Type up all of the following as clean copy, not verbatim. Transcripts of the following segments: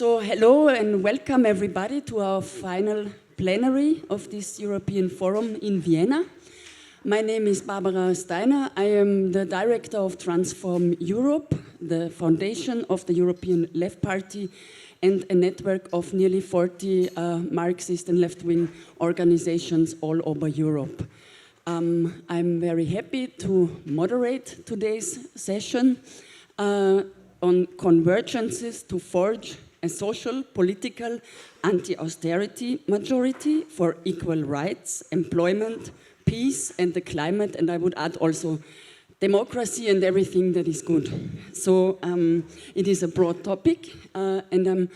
So hello and welcome everybody to our final plenary of this European Forum in Vienna. My name is Barbara Steiner. I am the director of Transform Europe, the foundation of the European Left Party and a network of nearly 40 Marxist and left-wing organizations all over Europe. I'm very happy to moderate today's session on convergences to forge a social, political, anti-austerity majority for equal rights, employment, peace and the climate, and I would add also democracy and everything that is good. So it is a broad topic and I'm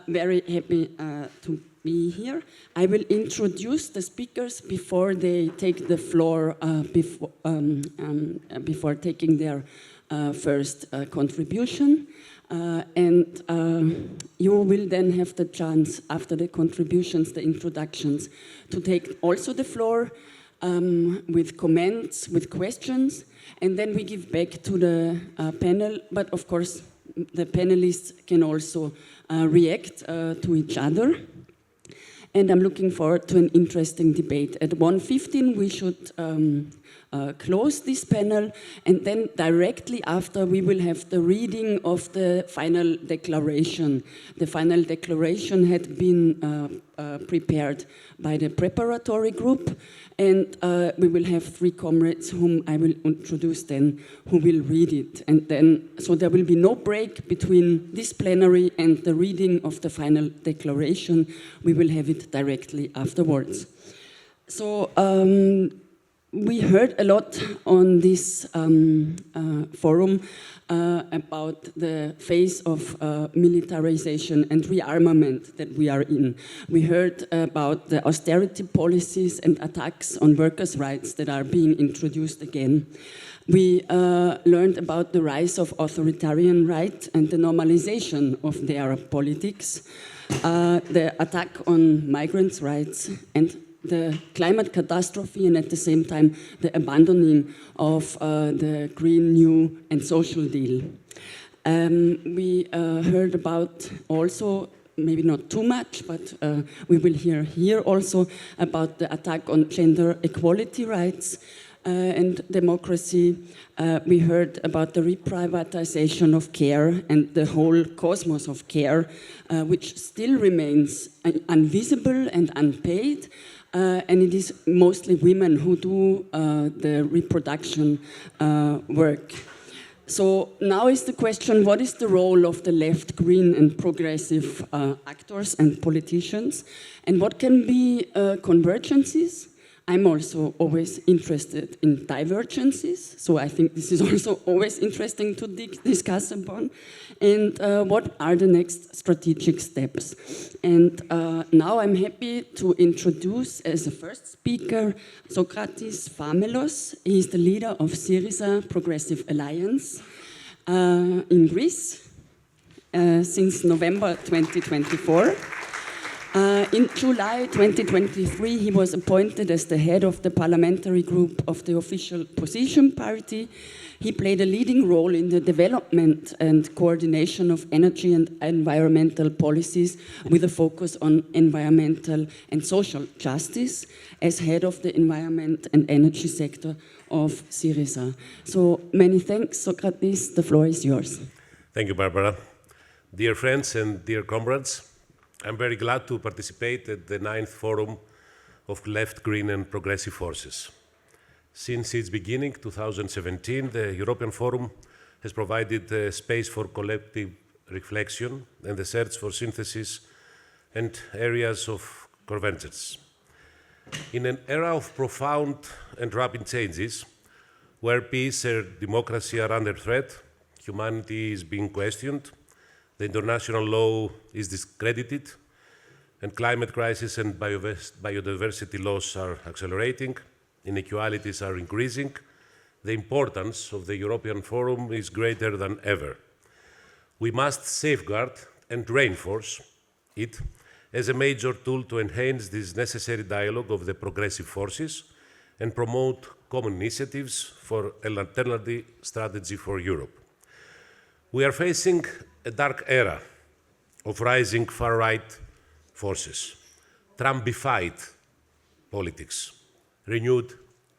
very happy to be here. I will introduce the speakers before they take the floor, before taking their first contribution. And you will then have the chance, after the contributions, the introductions, to take also the floor with comments, with questions, and then we give back to the panel. But of course, the panelists can also react to each other. And I'm looking forward to an interesting debate. At 1:15, we should close this panel, and then directly after we will have the reading of the final declaration. The final declaration had been prepared by the preparatory group, and we will have three comrades whom I will introduce then, who will read it. And then, so there will be no break between this plenary and the reading of the final declaration. We will have it directly afterwards. So we heard a lot on this forum about the phase of militarization and rearmament that we are in. We heard about the austerity policies and attacks on workers' rights that are being introduced again. We learned about the rise of authoritarian right and the normalization of their politics, the attack on migrants' rights, and the climate catastrophe, and at the same time the abandoning of the Green New and Social Deal. We heard about also, maybe not too much, but we will hear here also about the attack on gender equality rights and democracy. We heard about the reprivatization of care and the whole cosmos of care, which still remains invisible and unpaid. And it is mostly women who do the reproduction work. So now is the question, what is the role of the left, green and progressive actors and politicians? And what can be convergences? I'm also always interested in divergences, so I think this is also always interesting to discuss upon. And what are the next strategic steps? And now I'm happy to introduce as a first speaker Sokrátis Fámellos. He is the leader of Syriza Progressive Alliance in Greece since November 2024. In July 2023, he was appointed as the head of the parliamentary group of the official position party. He played a leading role in the development and coordination of energy and environmental policies with a focus on environmental and social justice as head of the environment and energy sector of Syriza. So many thanks, Sokrátis, the floor is yours. Thank you, Barbara. Dear friends and dear comrades, I'm very glad to participate at the 9th Forum of Left, Green and Progressive Forces. Since its beginning, 2017, the European Forum has provided a space for collective reflection and the search for synthesis and areas of convergence. In an era of profound and rapid changes, where peace and democracy are under threat, humanity is being questioned, the international law is discredited, and climate crisis and biodiversity loss are accelerating, inequalities are increasing, the importance of the European Forum is greater than ever. We must safeguard and reinforce it as a major tool to enhance this necessary dialogue of the progressive forces and promote common initiatives for an alternative strategy for Europe. We are facing a dark era of rising far-right forces, Trumpified politics, renewed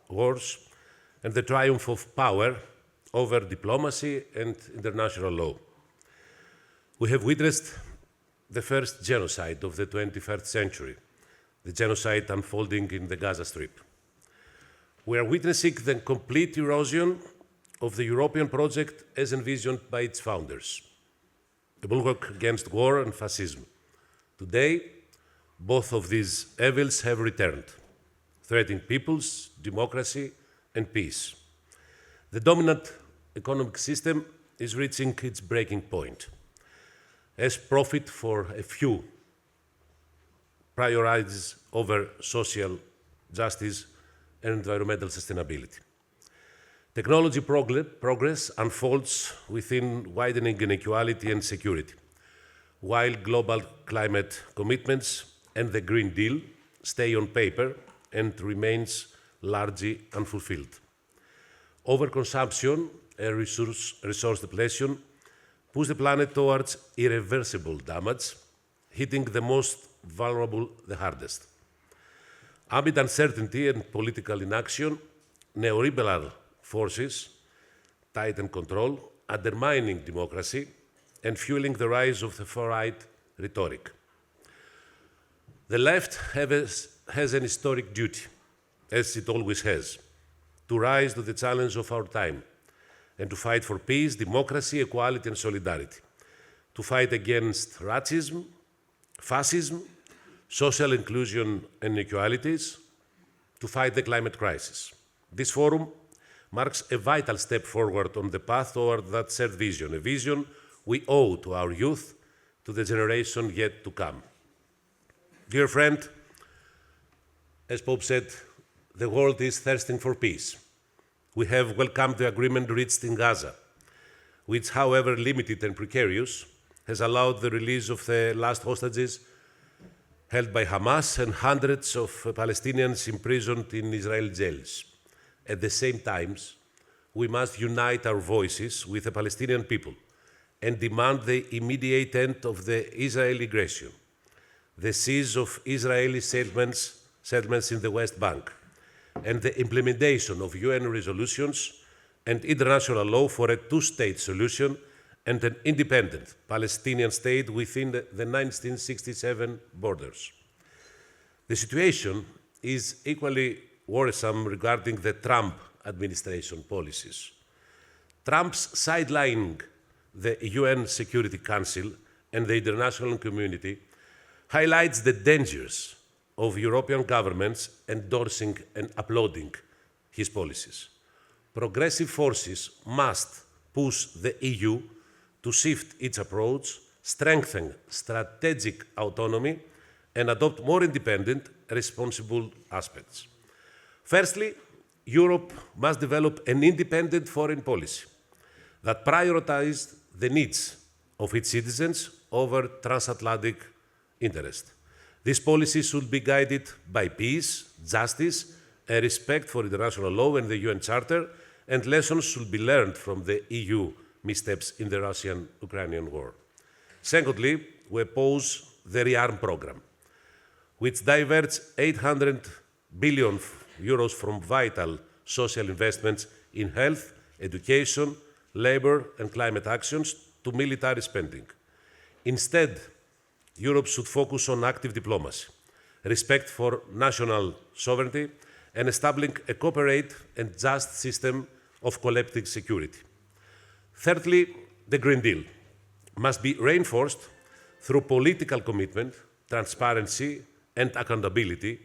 wars, and the triumph of power over diplomacy and international law. We have witnessed the first genocide of the 21st century, the genocide unfolding in the Gaza Strip. We are witnessing the complete erosion of the European project as envisioned by its founders, the bulwark against war and fascism. Today, both of these evils have returned, threatening peoples, democracy, and peace. The dominant economic system is reaching its breaking point, as profit for a few prioritizes over social justice and environmental sustainability. Technology progress unfolds within widening inequality and security, while global climate commitments and the Green Deal stay on paper and remains largely unfulfilled. Overconsumption and resource depletion push the planet towards irreversible damage, hitting the most vulnerable the hardest. Amid uncertainty and political inaction, neoliberal forces tighten control, undermining democracy and fueling the rise of the far-right rhetoric. The left has an historic duty, as it always has, to rise to the challenge of our time and to fight for peace, democracy, equality, and solidarity, to fight against racism, fascism, social inclusion and inequalities, to fight the climate crisis. This forum marks a vital step forward on the path toward that shared vision, a vision we owe to our youth, to the generation yet to come. Dear friend, as Pope said, the world is thirsting for peace. We have welcomed the agreement reached in Gaza, which, however limited and precarious, has allowed the release of the last hostages held by Hamas and hundreds of Palestinians imprisoned in Israeli jails. At the same time, we must unite our voices with the Palestinian people and demand the immediate end of the Israeli aggression, the cease of Israeli settlements in the West Bank, and the implementation of UN resolutions and international law for a two-state solution and an independent Palestinian state within the 1967 borders. The situation is equally worrisome regarding the Trump administration policies. Trump's sidelining the UN Security Council and the international community highlights the dangers of European governments endorsing and applauding his policies. Progressive forces must push the EU to shift its approach, strengthen strategic autonomy, and adopt more independent, responsible aspects. Firstly, Europe must develop an independent foreign policy that prioritizes the needs of its citizens over transatlantic interest. This policy should be guided by peace, justice, and respect for international law and the UN Charter, and lessons should be learned from the EU missteps in the Russian-Ukrainian war. Secondly, we oppose the ReArm program, which diverts 800 billion euros from vital social investments in health, education, labor, and climate actions to military spending. Instead, Europe should focus on active diplomacy, respect for national sovereignty, and establishing a cooperative and just system of collective security. Thirdly, the Green Deal must be reinforced through political commitment, transparency, and accountability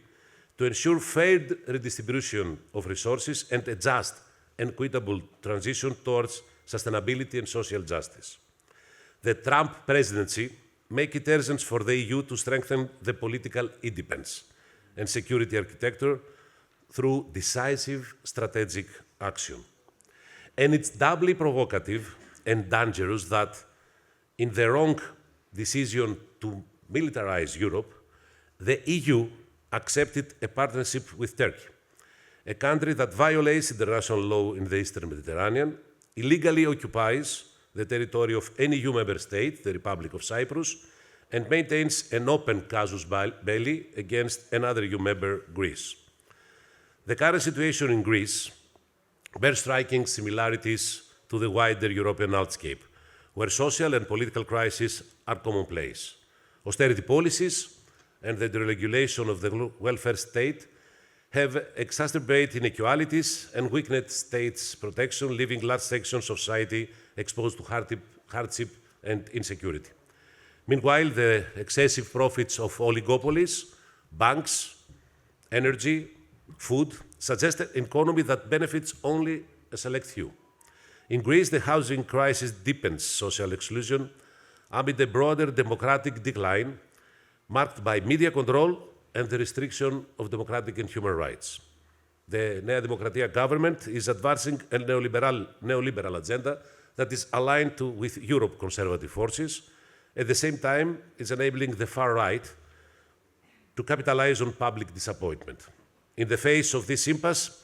to ensure fair redistribution of resources and a just and equitable transition towards sustainability and social justice. The Trump presidency makes it urgent for the EU to strengthen the political independence and security architecture through decisive strategic action. And it's doubly provocative and dangerous that in the wrong decision to militarize Europe, the EU accepted a partnership with Turkey, a country that violates international law in the Eastern Mediterranean, illegally occupies the territory of any EU member state, the Republic of Cyprus, and maintains an open casus belli against another EU member, Greece. The current situation in Greece bears striking similarities to the wider European landscape, where social and political crises are commonplace. Austerity policies and the deregulation of the welfare state have exacerbated inequalities and weakened states' protection, leaving large sections of society exposed to hardship and insecurity. Meanwhile, the excessive profits of oligopolies, banks, energy, food suggest an economy that benefits only a select few. In Greece, the housing crisis deepens social exclusion amid a broader democratic decline marked by media control and the restriction of democratic and human rights. The Nea Demokratia government is advancing a neoliberal agenda that is aligned with Europe's conservative forces. At the same time, it's enabling the far right to capitalize on public disappointment. In the face of this impasse,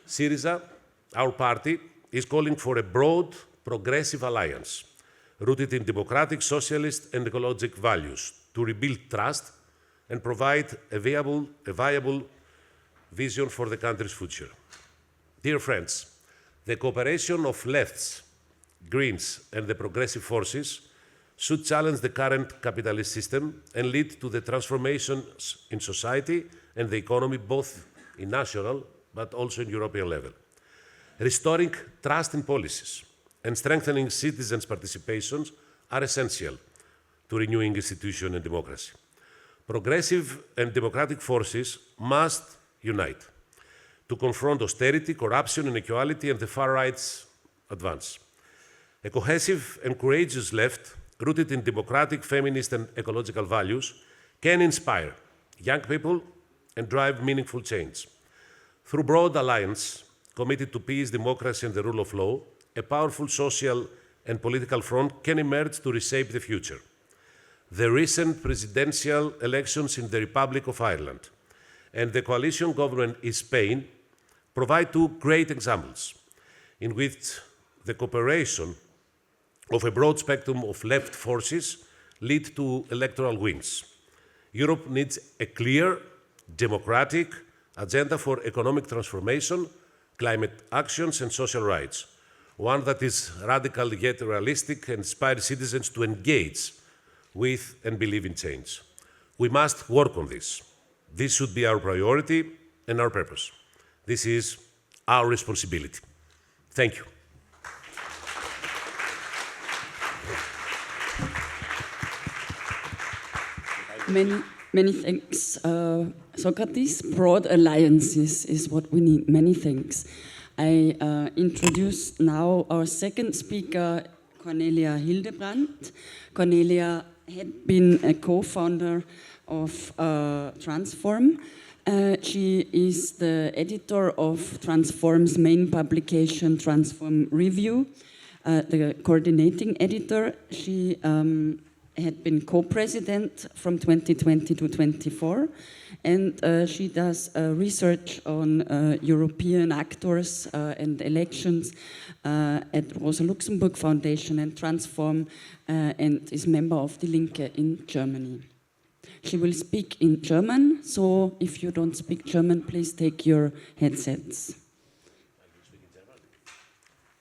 Syriza, our party, is calling for a broad, progressive alliance rooted in democratic, socialist, and ecologic values to rebuild trust and provide a viable vision for the country's future. Dear friends, the cooperation of lefts, Greens, and the progressive forces should challenge the current capitalist system and lead to the transformations in society and the economy, both in national but also in European level. Restoring trust in policies and strengthening citizens' participations are essential to renewing institutions and democracy. Progressive and democratic forces must unite to confront austerity, corruption, inequality, and the far right's advance. A cohesive and courageous left, rooted in democratic, feminist, and ecological values, can inspire young people and drive meaningful change. Through broad alliance committed to peace, democracy, and the rule of law, a powerful social and political front can emerge to reshape the future. The recent presidential elections in the Republic of Ireland and the coalition government in Spain provide two great examples in which the cooperation of a broad spectrum of left forces lead to electoral wins. Europe needs a clear, democratic agenda for economic transformation, climate actions, and social rights, one that is radical yet realistic and inspires citizens to engage with and believe in change. We must work on this. This should be our priority and our purpose. This is our responsibility. Thank you. Many thanks, Sokrátis. Broad alliances is what we need. Many thanks. I introduce now our second speaker, Cornelia Hildebrandt. Cornelia had been a co-founder of Transform. She is the editor of Transform's main publication, Transform Review, the coordinating editor. She had been co-president from 2020 to 24, and she does research on European actors and elections at Rosa Luxemburg Foundation and Transform, and is member of Die Linke in Germany. She will speak in German, so if you don't speak German, please take your headsets.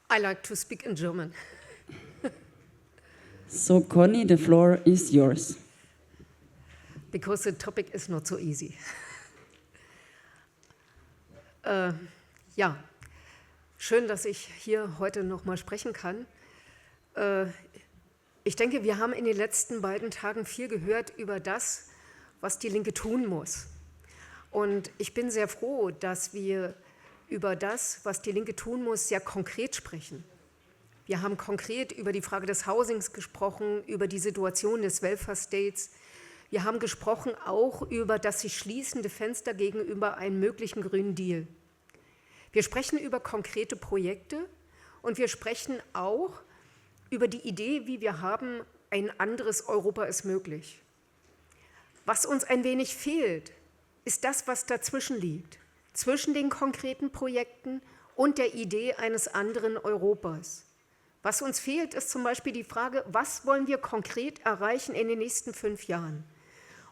I like to speak in German. So, Conny, the floor is yours. Because the topic is not so easy. Ja, schön, dass ich hier heute noch mal sprechen kann. Ich denke, wir haben in den letzten beiden Tagen viel gehört über das, was die Linke tun muss. Und ich bin sehr froh, dass wir über das, was die Linke tun muss, sehr konkret sprechen. Wir haben konkret über die Frage des Housings gesprochen, über die Situation des Welfare States. Wir haben gesprochen auch über das sich schließende Fenster gegenüber einem möglichen Grünen Deal. Wir sprechen über konkrete Projekte und wir sprechen auch über die Idee, wie wir haben, ein anderes Europa ist möglich. Was uns ein wenig fehlt, ist das, was dazwischen liegt, zwischen den konkreten Projekten und der Idee eines anderen Europas. Was uns fehlt, ist zum Beispiel die Frage, was wollen wir konkret erreichen in den nächsten 5 Jahren?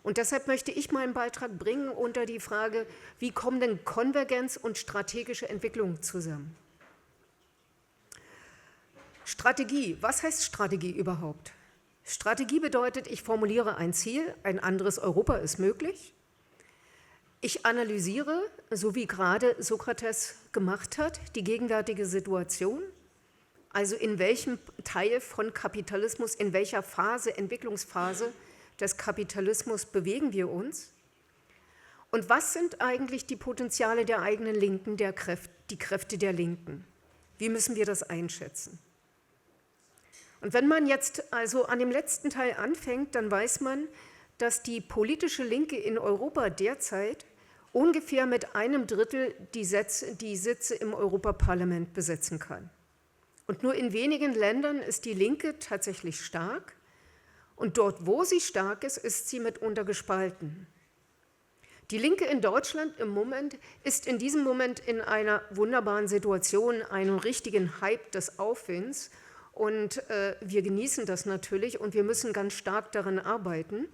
Und deshalb möchte ich meinen Beitrag bringen unter die Frage, wie kommen denn Konvergenz und strategische Entwicklung zusammen? Strategie, was heißt Strategie überhaupt? Strategie bedeutet, ich formuliere ein Ziel, ein anderes Europa ist möglich. Ich analysiere, so wie gerade Sokrátis gemacht hat, die gegenwärtige Situation, also in welchem Teil von Kapitalismus, in welcher Phase, Entwicklungsphase des Kapitalismus bewegen wir uns? Und was sind eigentlich die Potenziale der eigenen Linken, die Kräfte der Linken? Wie müssen wir das einschätzen? Und wenn man jetzt also an dem letzten Teil anfängt, dann weiß man, dass die politische Linke in Europa derzeit ungefähr mit 1/3 die Sitze im Europaparlament besetzen kann. Und nur in wenigen Ländern ist die Linke tatsächlich stark. Und dort, wo sie stark ist, ist sie mitunter gespalten. Die Linke in Deutschland ist in diesem Moment in einer wunderbaren Situation, einem richtigen Hype des Aufwinds. Und wir genießen das natürlich und wir müssen ganz stark daran arbeiten,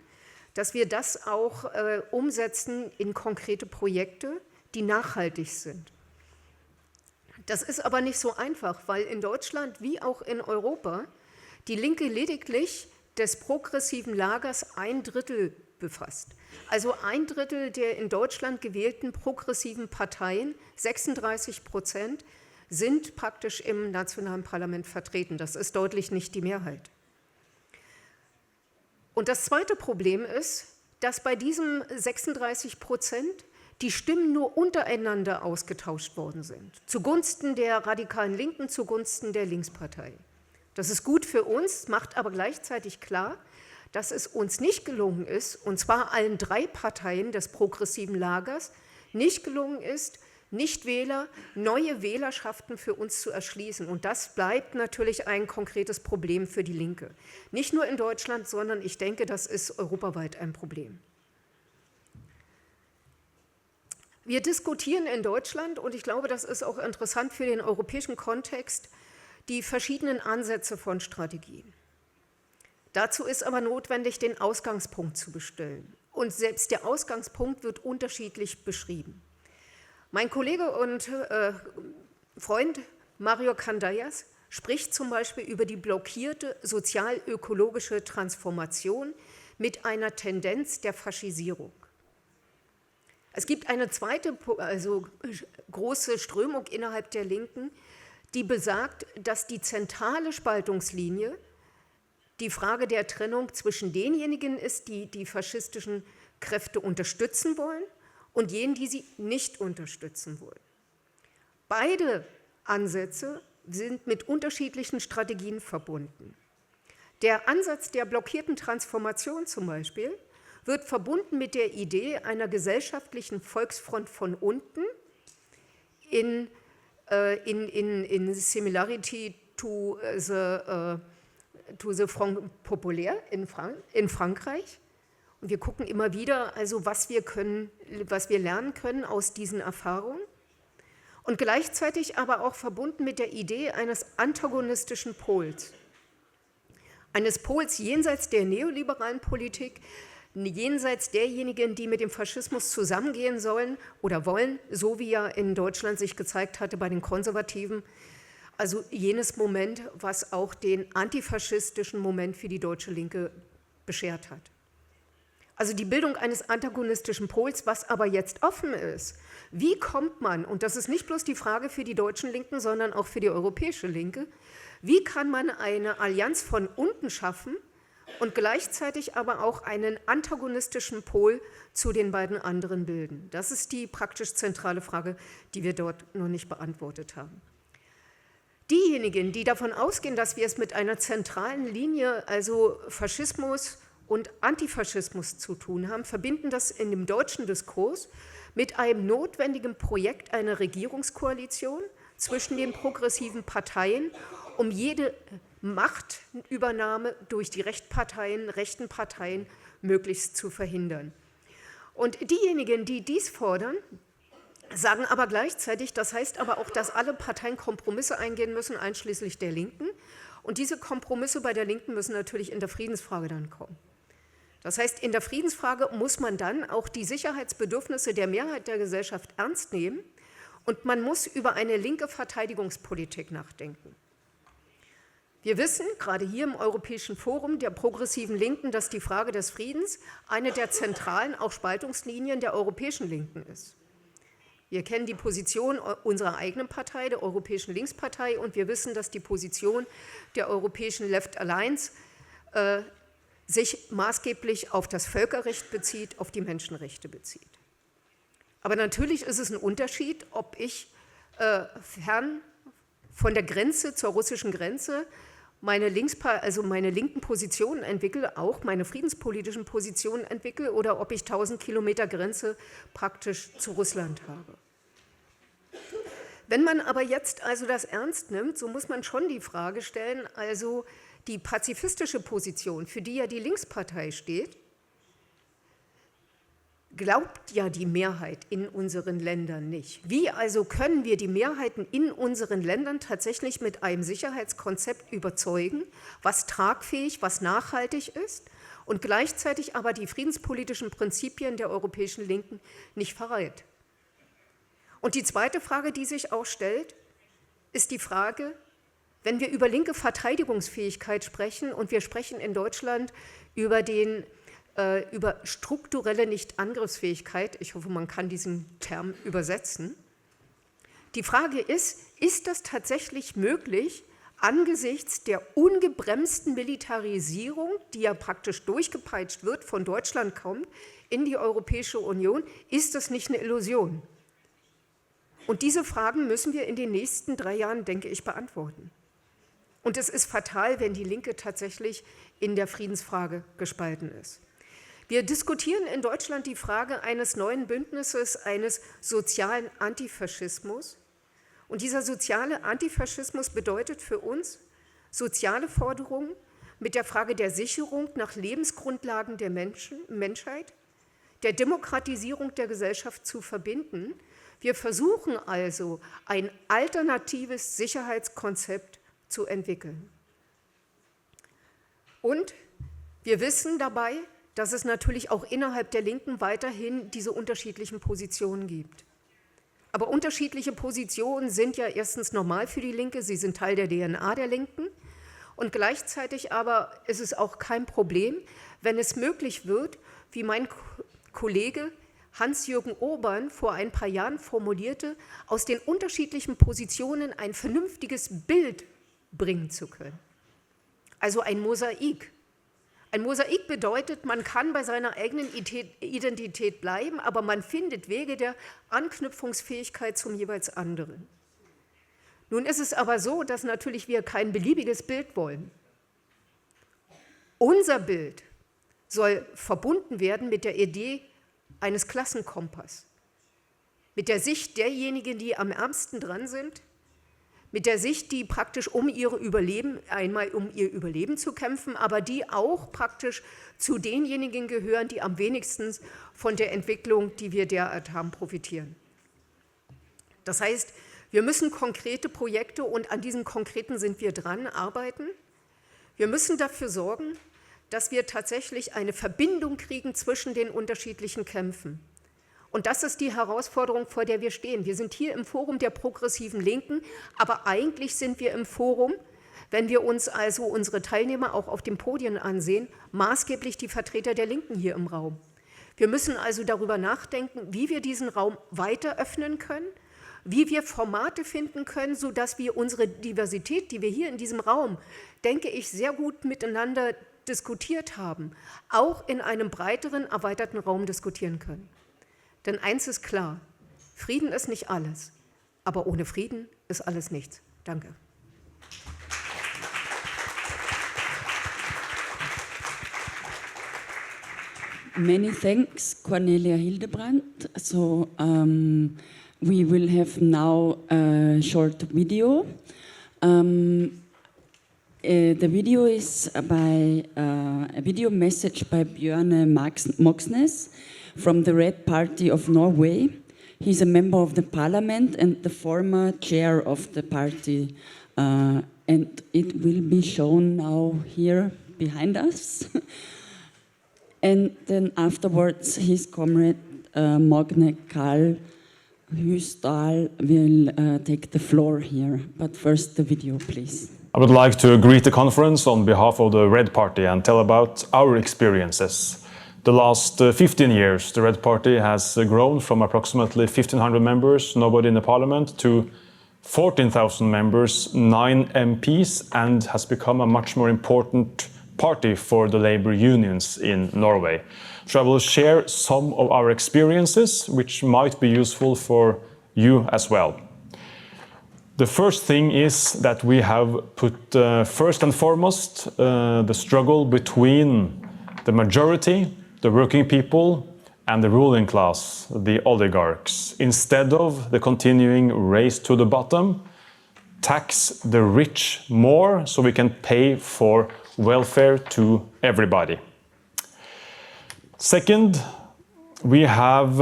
dass wir das auch umsetzen in konkrete Projekte, die nachhaltig sind. Das ist aber nicht so einfach, weil in Deutschland wie auch in Europa die Linke lediglich des progressiven Lagers 1/3 befasst. Also 1/3 der in Deutschland gewählten progressiven Parteien, 36%, sind praktisch im nationalen Parlament vertreten. Das ist deutlich nicht die Mehrheit. Und das zweite Problem ist, dass bei diesen 36% die Stimmen nur untereinander ausgetauscht worden sind. Zugunsten der radikalen Linken, zugunsten der Linkspartei. Das ist gut für uns, macht aber gleichzeitig klar, dass es uns nicht gelungen ist, und zwar allen 3 Parteien des progressiven Lagers, nicht gelungen ist, Nichtwähler, neue Wählerschaften für uns zu erschließen. Und das bleibt natürlich ein konkretes Problem für die Linke. Nicht nur in Deutschland, sondern ich denke, das ist europaweit ein Problem. Wir diskutieren in Deutschland, und ich glaube, das ist auch interessant für den europäischen Kontext, die verschiedenen Ansätze von Strategien. Dazu ist aber notwendig, den Ausgangspunkt zu bestimmen. Und selbst der Ausgangspunkt wird unterschiedlich beschrieben. Mein Kollege und Freund Mario Candayas spricht zum Beispiel über die blockierte sozial-ökologische Transformation mit einer Tendenz der Faschisierung. Es gibt eine zweite große Strömung innerhalb der Linken, die besagt, dass die zentrale Spaltungslinie die Frage der Trennung zwischen denjenigen ist, die die faschistischen Kräfte unterstützen wollen, und jenen, die sie nicht unterstützen wollen. Beide Ansätze sind mit unterschiedlichen Strategien verbunden. Der Ansatz der blockierten Transformation zum Beispiel wird verbunden mit der Idee einer gesellschaftlichen Volksfront von unten in similarity to the Front Populaire in Frankreich. Und wir gucken immer wieder, also was wir lernen können aus diesen Erfahrungen. Und gleichzeitig aber auch verbunden mit der Idee eines antagonistischen Pols. Eines Pols jenseits der neoliberalen Politik, jenseits derjenigen, die mit dem Faschismus zusammengehen sollen oder wollen, so wie ja in Deutschland sich gezeigt hatte bei den Konservativen. Also jenes Moment, was auch den antifaschistischen Moment für die deutsche Linke beschert hat. Also die Bildung eines antagonistischen Pols, was aber jetzt offen ist. Wie kommt man, und das ist nicht bloß die Frage für die deutschen Linken, sondern auch für die europäische Linke, wie kann man eine Allianz von unten schaffen und gleichzeitig aber auch einen antagonistischen Pol zu den beiden anderen bilden? Das ist die praktisch zentrale Frage, die wir dort noch nicht beantwortet haben. Diejenigen, die davon ausgehen, dass wir es mit einer zentralen Linie, also Faschismus und Antifaschismus zu tun haben, verbinden das in dem deutschen Diskurs mit einem notwendigen Projekt einer Regierungskoalition zwischen den progressiven Parteien, um jede Machtübernahme durch die rechten Parteien möglichst zu verhindern. Und diejenigen, die dies fordern, sagen aber gleichzeitig, das heißt aber auch, dass alle Parteien Kompromisse eingehen müssen, einschließlich der Linken, Und diese Kompromisse bei der Linken müssen natürlich in der Friedensfrage dann kommen. Das heißt, in der Friedensfrage muss man dann auch die Sicherheitsbedürfnisse der Mehrheit der Gesellschaft ernst nehmen und man muss über eine linke Verteidigungspolitik nachdenken. Wir wissen, gerade hier im Europäischen Forum der progressiven Linken, dass die Frage des Friedens eine der zentralen auch Spaltungslinien der europäischen Linken ist. Wir kennen die Position unserer eigenen Partei, der Europäischen Linkspartei, und wir wissen, dass die Position der Europäischen Left Alliance sich maßgeblich auf das Völkerrecht bezieht, auf die Menschenrechte bezieht. Aber natürlich ist es ein Unterschied, ob ich fern von der Grenze zur russischen Grenze meine linken Positionen entwickle, auch meine friedenspolitischen Positionen entwickle, oder ob ich 1000 Kilometer Grenze praktisch zu Russland habe. Wenn man aber jetzt also das ernst nimmt, so muss man schon die Frage stellen, also die pazifistische Position, für die ja die Linkspartei steht, glaubt ja die Mehrheit in unseren Ländern nicht. Wie also können wir die Mehrheiten in unseren Ländern tatsächlich mit einem Sicherheitskonzept überzeugen, was tragfähig, was nachhaltig ist und gleichzeitig aber die friedenspolitischen Prinzipien der europäischen Linken nicht verrät? Und die zweite Frage, die sich auch stellt, ist die Frage, wenn wir über linke Verteidigungsfähigkeit sprechen und wir sprechen in Deutschland über strukturelle Nichtangriffsfähigkeit, ich hoffe, man kann diesen Term übersetzen. Die Frage ist das tatsächlich möglich, angesichts der ungebremsten Militarisierung, die ja praktisch durchgepeitscht wird, von Deutschland kommt, in die Europäische Union, ist das nicht eine Illusion? Und diese Fragen müssen wir in den nächsten 3 Jahren, denke ich, beantworten. Und es ist fatal, wenn die Linke tatsächlich in der Friedensfrage gespalten ist. Wir diskutieren in Deutschland die Frage eines neuen Bündnisses, eines sozialen Antifaschismus. Und dieser soziale Antifaschismus bedeutet für uns, soziale Forderungen mit der Frage der Sicherung nach Lebensgrundlagen der Menschheit, der Demokratisierung der Gesellschaft zu verbinden. Wir versuchen also, ein alternatives Sicherheitskonzept zu entwickeln. Und wir wissen dabei, dass es natürlich auch innerhalb der Linken weiterhin diese unterschiedlichen Positionen gibt. Aber unterschiedliche Positionen sind ja erstens normal für die Linke, sie sind Teil der DNA der Linken. Und gleichzeitig aber ist es auch kein Problem, wenn es möglich wird, wie mein Kollege Hans-Jürgen Urban vor ein paar Jahren formulierte, aus den unterschiedlichen Positionen ein vernünftiges Bild bringen zu können. Also ein Mosaik. Ein Mosaik bedeutet, man kann bei seiner eigenen Identität bleiben, aber man findet Wege der Anknüpfungsfähigkeit zum jeweils anderen. Nun ist es aber so, dass natürlich wir kein beliebiges Bild wollen. Unser Bild soll verbunden werden mit der Idee eines Klassenkompass, mit der Sicht derjenigen, die am ärmsten dran sind, mit der Sicht, die praktisch um ihr Überleben zu kämpfen, aber die auch praktisch zu denjenigen gehören, die am wenigsten von der Entwicklung, die wir derart haben, profitieren. Das heißt, wir müssen konkrete Projekte, und an diesen konkreten sind wir dran, arbeiten. Wir müssen dafür sorgen, dass wir tatsächlich eine Verbindung kriegen zwischen den unterschiedlichen Kämpfen. Und das ist die Herausforderung, vor der wir stehen. Wir sind hier im Forum der progressiven Linken, aber eigentlich sind wir im Forum, wenn wir uns also unsere Teilnehmer auch auf den Podien ansehen, maßgeblich die Vertreter der Linken hier im Raum. Wir müssen also darüber nachdenken, wie wir diesen Raum weiter öffnen können, wie wir Formate finden können, sodass wir unsere Diversität, die wir hier in diesem Raum, denke ich, sehr gut miteinander diskutiert haben, auch in einem breiteren, erweiterten Raum diskutieren können. Denn eins ist klar, Frieden ist nicht alles, aber ohne Frieden ist alles nichts. Danke. Many thanks, Cornelia Hildebrandt. So we will have now a short video. The video is by a video message by Bjørnar Moxnes from the Red Party of Norway. He's a member of the parliament and the former chair of the party and it will be shown now here behind us. And then afterwards, his comrade Magne Kaldhusdal will take the floor here. But first, the video, please. I would like to greet the conference on behalf of the Red Party and tell about our experiences. The last 15 years, the Red Party has grown from approximately 1,500 members, nobody in the parliament, to 14,000 members, 9 MPs, and has become a much more important party for the labor unions in Norway. So I will share some of our experiences, which might be useful for you as well. The first thing is that we have put first and foremost the struggle between the majority, the working people, and the ruling class, the oligarchs, instead of the continuing race to the bottom, tax the rich more so we can pay for welfare to everybody. Second, we have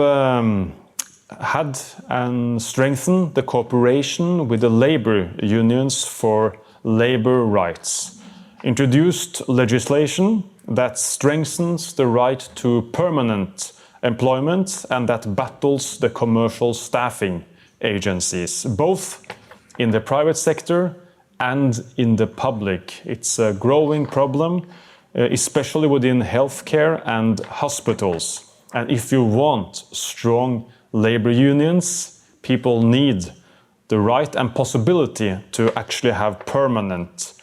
had and strengthened the cooperation with the labor unions for labor rights, introduced legislation that strengthens the right to permanent employment and that battles the commercial staffing agencies, both in the private sector and in the public. It's a growing problem, especially within healthcare and hospitals. And if you want strong labor unions, people need the right and possibility to actually have permanent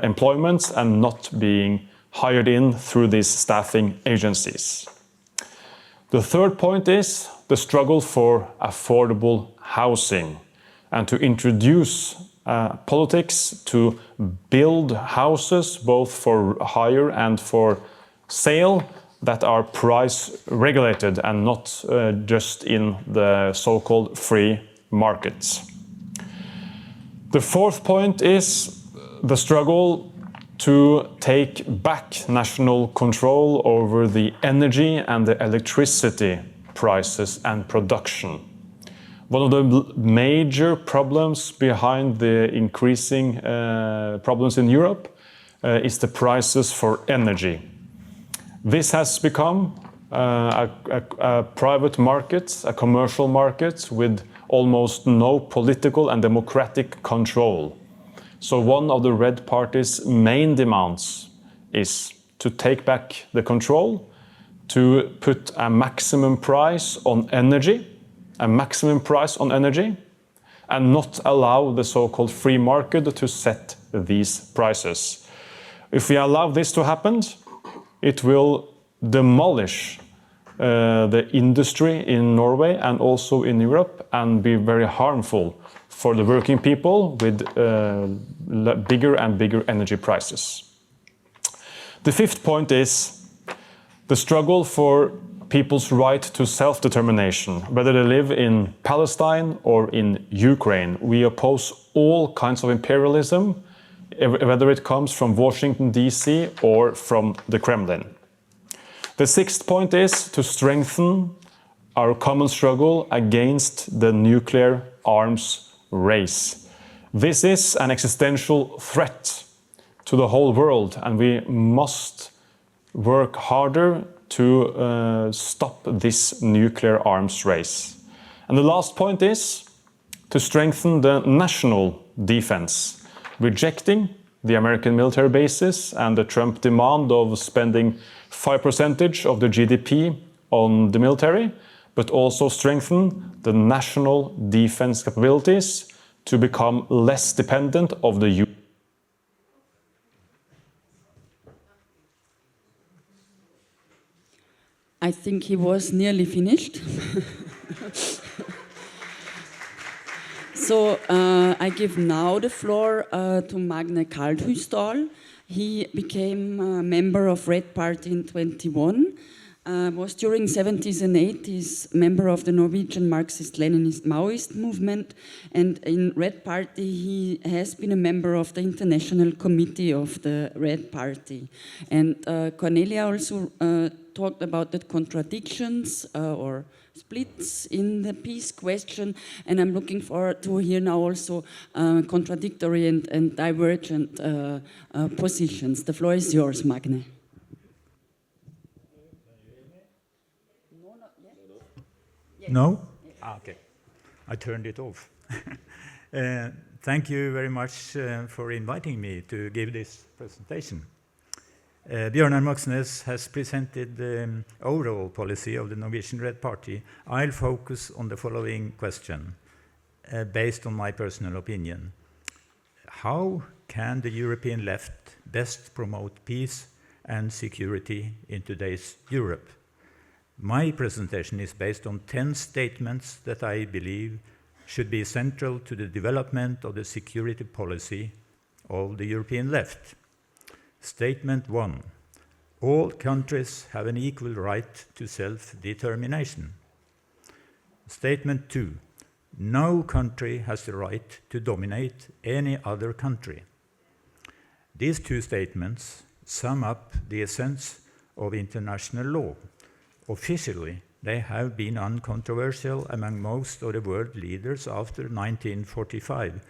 employment and not being hired in through these staffing agencies. The third point is the struggle for affordable housing and to introduce politics to build houses both for hire and for sale that are price regulated and not just in the so-called free markets. The fourth point is the struggle to take back national control over the energy and the electricity prices and production. One of the major problems behind the increasing problems in Europe is the prices for energy. This has become a private market, a commercial market with almost no political and democratic control. So one of the Red Party's main demands is to take back the control, to put a maximum price on energy, and not allow the so-called free market to set these prices. If we allow this to happen, it will demolish the industry in Norway and also in Europe and be very harmful for the working people with bigger and bigger energy prices. The fifth point is the struggle for people's right to self-determination, whether they live in Palestine or in Ukraine. We oppose all kinds of imperialism, whether it comes from Washington, D.C. or from the Kremlin. The sixth point is to strengthen our common struggle against the nuclear arms race. This is an existential threat to the whole world, and we must work harder to stop this nuclear arms race. And the last point is to strengthen the national defense, rejecting the American military bases and the Trump demand of spending 5% of the GDP on the military, but also strengthen the national defense capabilities to become less dependent of the U.S. I think he was nearly finished. So I give now the floor to Magne Kaldhusdal. He became a member of Red Party in 21. was during 70s and 80s member of the Norwegian Marxist-Leninist Maoist movement, and in Red Party he has been a member of the International Committee of the Red Party. And Cornelia also talked about the contradictions or splits in the peace question, and I'm looking forward to hear now also contradictory and divergent positions. The floor is yours, Magne. No? Ah, okay. I turned it off. Thank you very much for inviting me to give this presentation. Bjørnar Moxnes has presented the overall policy of the Norwegian Red Party. I'll focus on the following question, based on my personal opinion. How can the European left best promote peace and security in today's Europe? My presentation is based on 10 statements that I believe should be central to the development of the security policy of the European left. Statement 1. All countries have an equal right to self-determination. Statement 2. No country has the right to dominate any other country. These two statements sum up the essence of international law. Officially, they have been uncontroversial among most of the world leaders after 1945,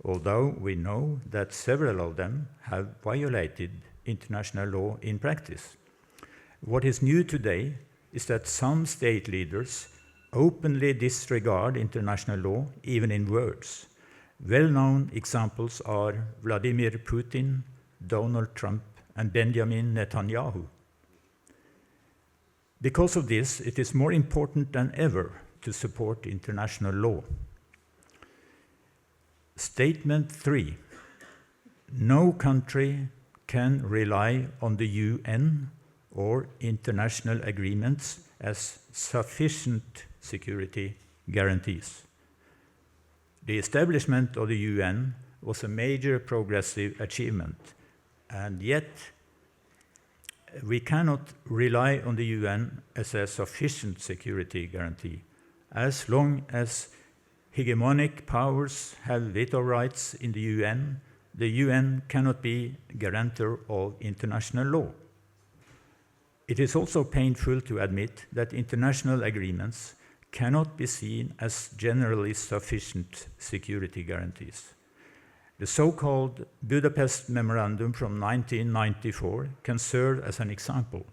although we know that several of them have violated international law in practice. What is new today is that some state leaders openly disregard international law, even in words. Well-known examples are Vladimir Putin, Donald Trump, and Benjamin Netanyahu. Because of this, it is more important than ever to support international law. Statement 3. No country can rely on the UN or international agreements as sufficient security guarantees. The establishment of the UN was a major progressive achievement, and yet we cannot rely on the UN as a sufficient security guarantee. As long as hegemonic powers have veto rights in the UN cannot be guarantor of international law. It is also painful to admit that international agreements cannot be seen as generally sufficient security guarantees. The so-called Budapest Memorandum from 1994 can serve as an example.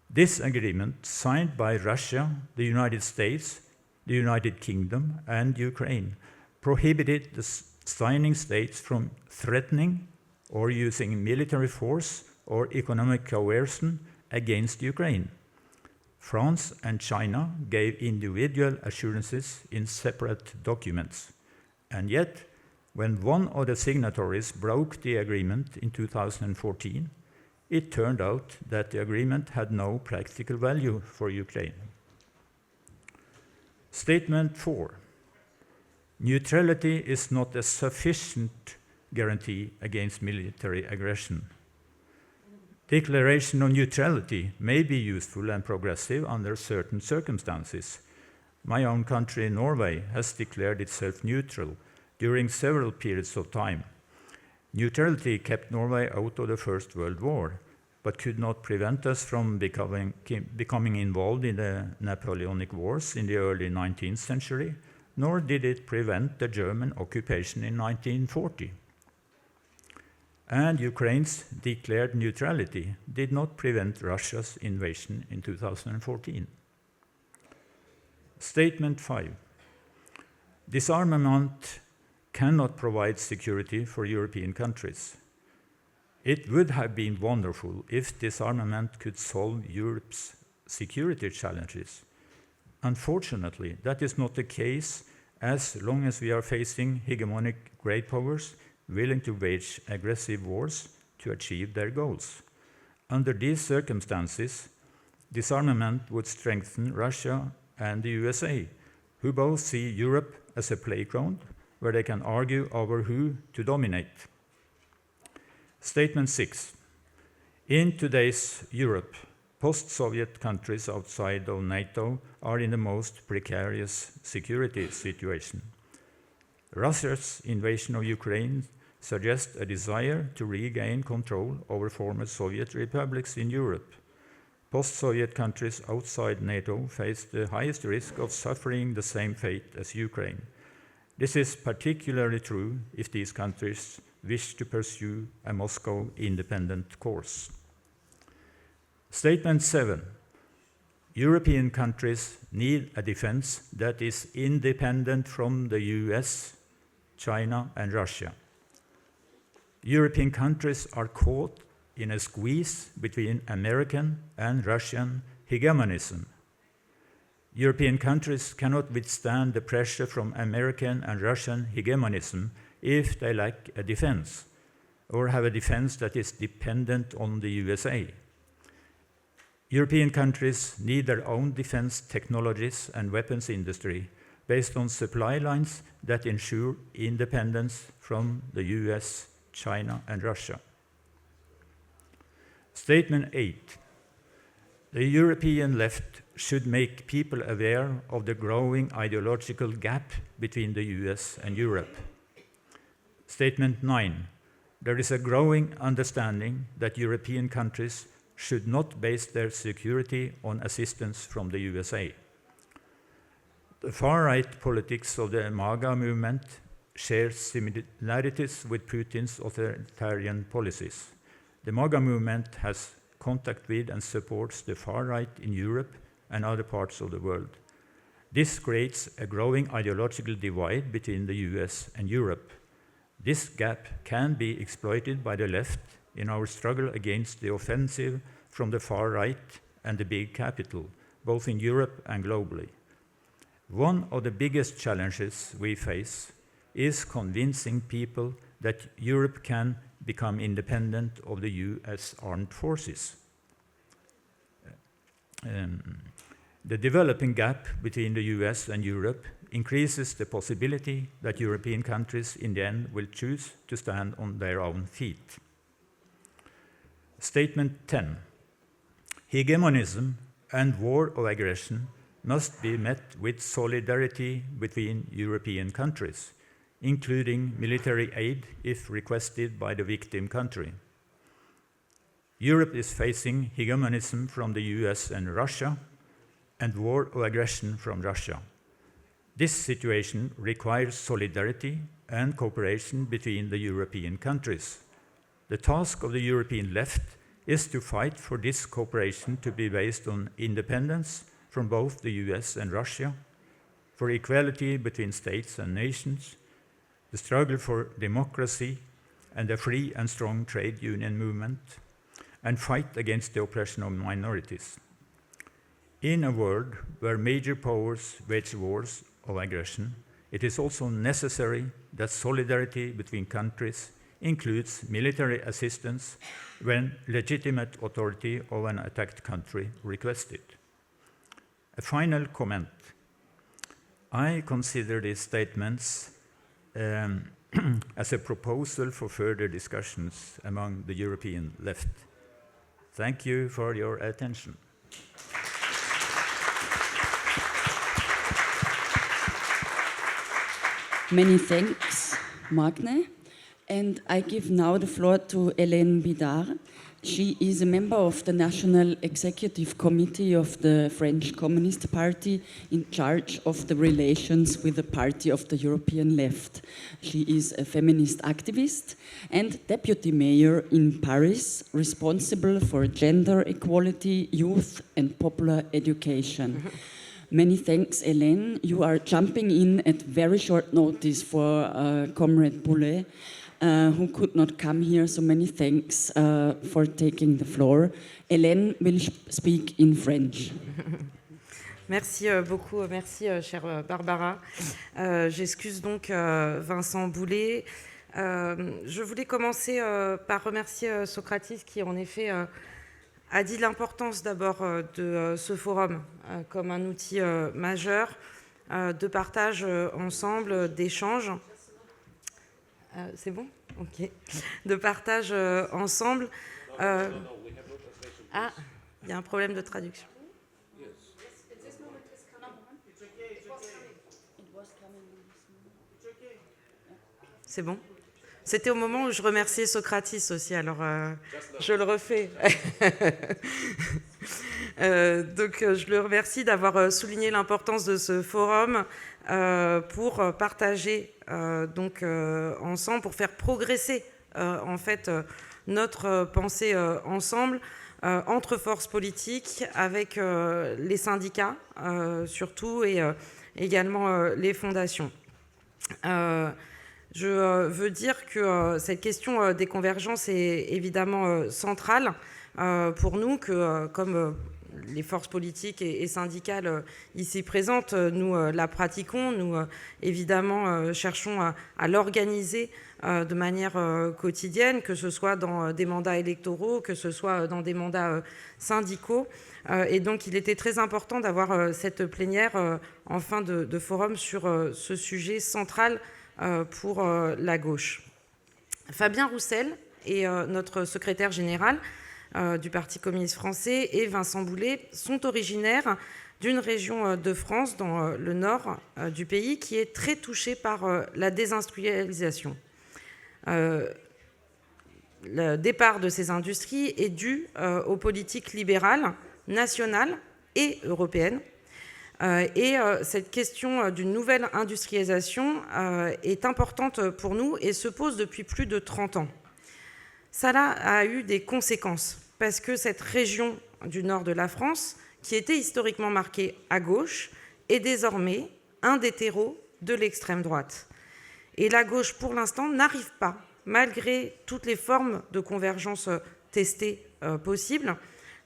This agreement, signed by Russia, the United States, the United Kingdom, and Ukraine, prohibited the signing states from threatening or using military force or economic coercion against Ukraine. France and China gave individual assurances in separate documents, and yet, when one of the signatories broke the agreement in 2014, it turned out that the agreement had no practical value for Ukraine. Statement 4. Neutrality is not a sufficient guarantee against military aggression. Declaration of neutrality may be useful and progressive under certain circumstances. My own country, Norway, has declared itself neutral during several periods of time. Neutrality kept Norway out of the First World War, but could not prevent us from becoming involved in the Napoleonic Wars in the early 19th century, nor did it prevent the German occupation in 1940. And Ukraine's declared neutrality did not prevent Russia's invasion in 2014. Statement 5. Disarmament cannot provide security for European countries. It would have been wonderful if disarmament could solve Europe's security challenges. Unfortunately, that is not the case as long as we are facing hegemonic great powers willing to wage aggressive wars to achieve their goals. Under these circumstances, disarmament would strengthen Russia and the USA, who both see Europe as a playground where they can argue over who to dominate. Statement 6. In today's Europe, post-Soviet countries outside of NATO are in the most precarious security situation. Russia's invasion of Ukraine suggests a desire to regain control over former Soviet republics in Europe. Post-Soviet countries outside NATO face the highest risk of suffering the same fate as Ukraine. This is particularly true if these countries wish to pursue a Moscow independent course. Statement 7. European countries need a defense that is independent from the US, China, and Russia. European countries are caught in a squeeze between American and Russian hegemonism. European countries cannot withstand the pressure from American and Russian hegemonism if they lack a defense, or have a defense that is dependent on the USA. European countries need their own defense technologies and weapons industry based on supply lines that ensure independence from the US, China, and Russia. Statement 8. The European left should make people aware of the growing ideological gap between the US and Europe. Statement 9. There is a growing understanding that European countries should not base their security on assistance from the USA. The far-right politics of the MAGA movement shares similarities with Putin's authoritarian policies. The MAGA movement has contact with and supports the far right in Europe and other parts of the world. This creates a growing ideological divide between the US and Europe. This gap can be exploited by the left in our struggle against the offensive from the far right and the big capital, both in Europe and globally. One of the biggest challenges we face is convincing people that Europe can become independent of the US armed forces. The developing gap between the US and Europe increases the possibility that European countries in the end will choose to stand on their own feet. Statement 10. Hegemonism and war of aggression must be met with solidarity between European countries, including military aid if requested by the victim country. Europe is facing hegemonism from the US and Russia, and war of aggression from Russia. This situation requires solidarity and cooperation between the European countries. The task of the European left is to fight for this cooperation to be based on independence from both the US and Russia, for equality between states and nations, the struggle for democracy and a free and strong trade union movement, and fight against the oppression of minorities. In a world where major powers wage wars of aggression, it is also necessary that solidarity between countries includes military assistance when legitimate authority of an attacked country requests it. A final comment. I consider these statements as a proposal for further discussions among the European left. Thank you for your attention. Many thanks, Magne. And I give now the floor to Hélène Bidard. She is a member of the National Executive Committee of the French Communist Party in charge of the relations with the Party of the European Left. She is a feminist activist and deputy mayor in Paris, responsible for gender equality, youth and popular education. Many thanks, Hélène. You are jumping in at very short notice for Comrade Boulet, who could not come here, so many thanks for taking the floor. Hélène will speak in French. Merci beaucoup, merci chère Barbara. J'excuse donc Vincent Boulet. Je voulais commencer par remercier Sokrátis qui en effet a dit l'importance d'abord de ce forum comme un outil majeur de partage ensemble, d'échange. C'est bon ? Ok. De partage ensemble. Ah, Il y a un problème de traduction. C'est bon? C'était au moment où je remerciais Sokrátis aussi, alors je le refais. Donc je le remercie d'avoir souligné l'importance de ce forum pour partager ensemble, pour faire progresser en fait notre pensée ensemble entre forces politiques, avec les syndicats surtout et également les fondations. Je veux dire que cette question des convergences est évidemment centrale pour nous, que comme les forces politiques et syndicales ici présentes, nous la pratiquons, nous évidemment cherchons à l'organiser de manière quotidienne, que ce soit dans des mandats électoraux, que ce soit dans des mandats syndicaux. Et donc il était très important d'avoir cette plénière en fin de forum sur ce sujet central pour la gauche. Fabien Roussel est notre secrétaire général du Parti communiste français, et Vincent Boulet sont originaires d'une région de France, dans le nord du pays, qui est très touchée par la désindustrialisation. Le départ de ces industries est dû aux politiques libérales, nationales et européennes. Et cette question d'une nouvelle industrialisation est importante pour nous et se pose depuis plus de 30 ans. Cela a eu des conséquences, parce que cette région du nord de la France, qui était historiquement marquée à gauche, est désormais un des terreaux de l'extrême droite. Et la gauche, pour l'instant, n'arrive pas, malgré toutes les formes de convergence testées possibles,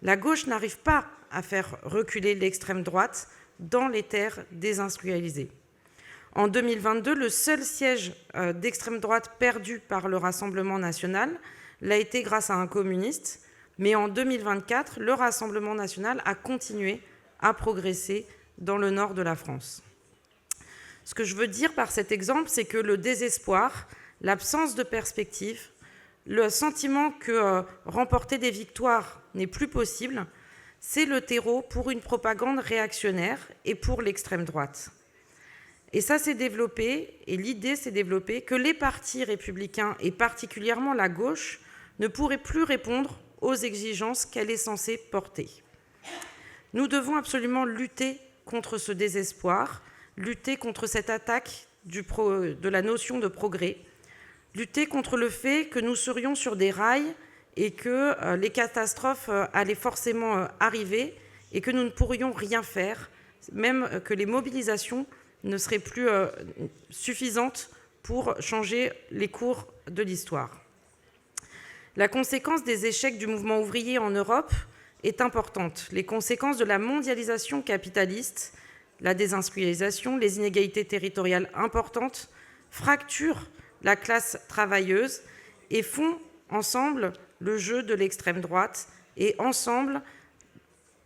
la gauche n'arrive pas à faire reculer l'extrême droite dans les terres désindustrialisées. En 2022, le seul siège d'extrême droite perdu par le Rassemblement national l'a été grâce à un communiste, mais en 2024, le Rassemblement national a continué à progresser dans le nord de la France. Ce que je veux dire par cet exemple, c'est que le désespoir, l'absence de perspective, le sentiment que remporter des victoires n'est plus possible, c'est le terreau pour une propagande réactionnaire et pour l'extrême droite. Et ça s'est développé, et l'idée s'est développée, que les partis républicains, et particulièrement la gauche, ne pourraient plus répondre aux exigences qu'elle est censée porter. Nous devons absolument lutter contre ce désespoir, lutter contre cette attaque de la notion de progrès, lutter contre le fait que nous serions sur des rails et que les catastrophes allaient forcément arriver et que nous ne pourrions rien faire, même que les mobilisations ne seraient plus suffisantes pour changer les cours de l'histoire. La conséquence des échecs du mouvement ouvrier en Europe est importante. Les conséquences de la mondialisation capitaliste, la désindustrialisation, les inégalités territoriales importantes, fracturent la classe travailleuse et font ensemble le jeu de l'extrême droite et ensemble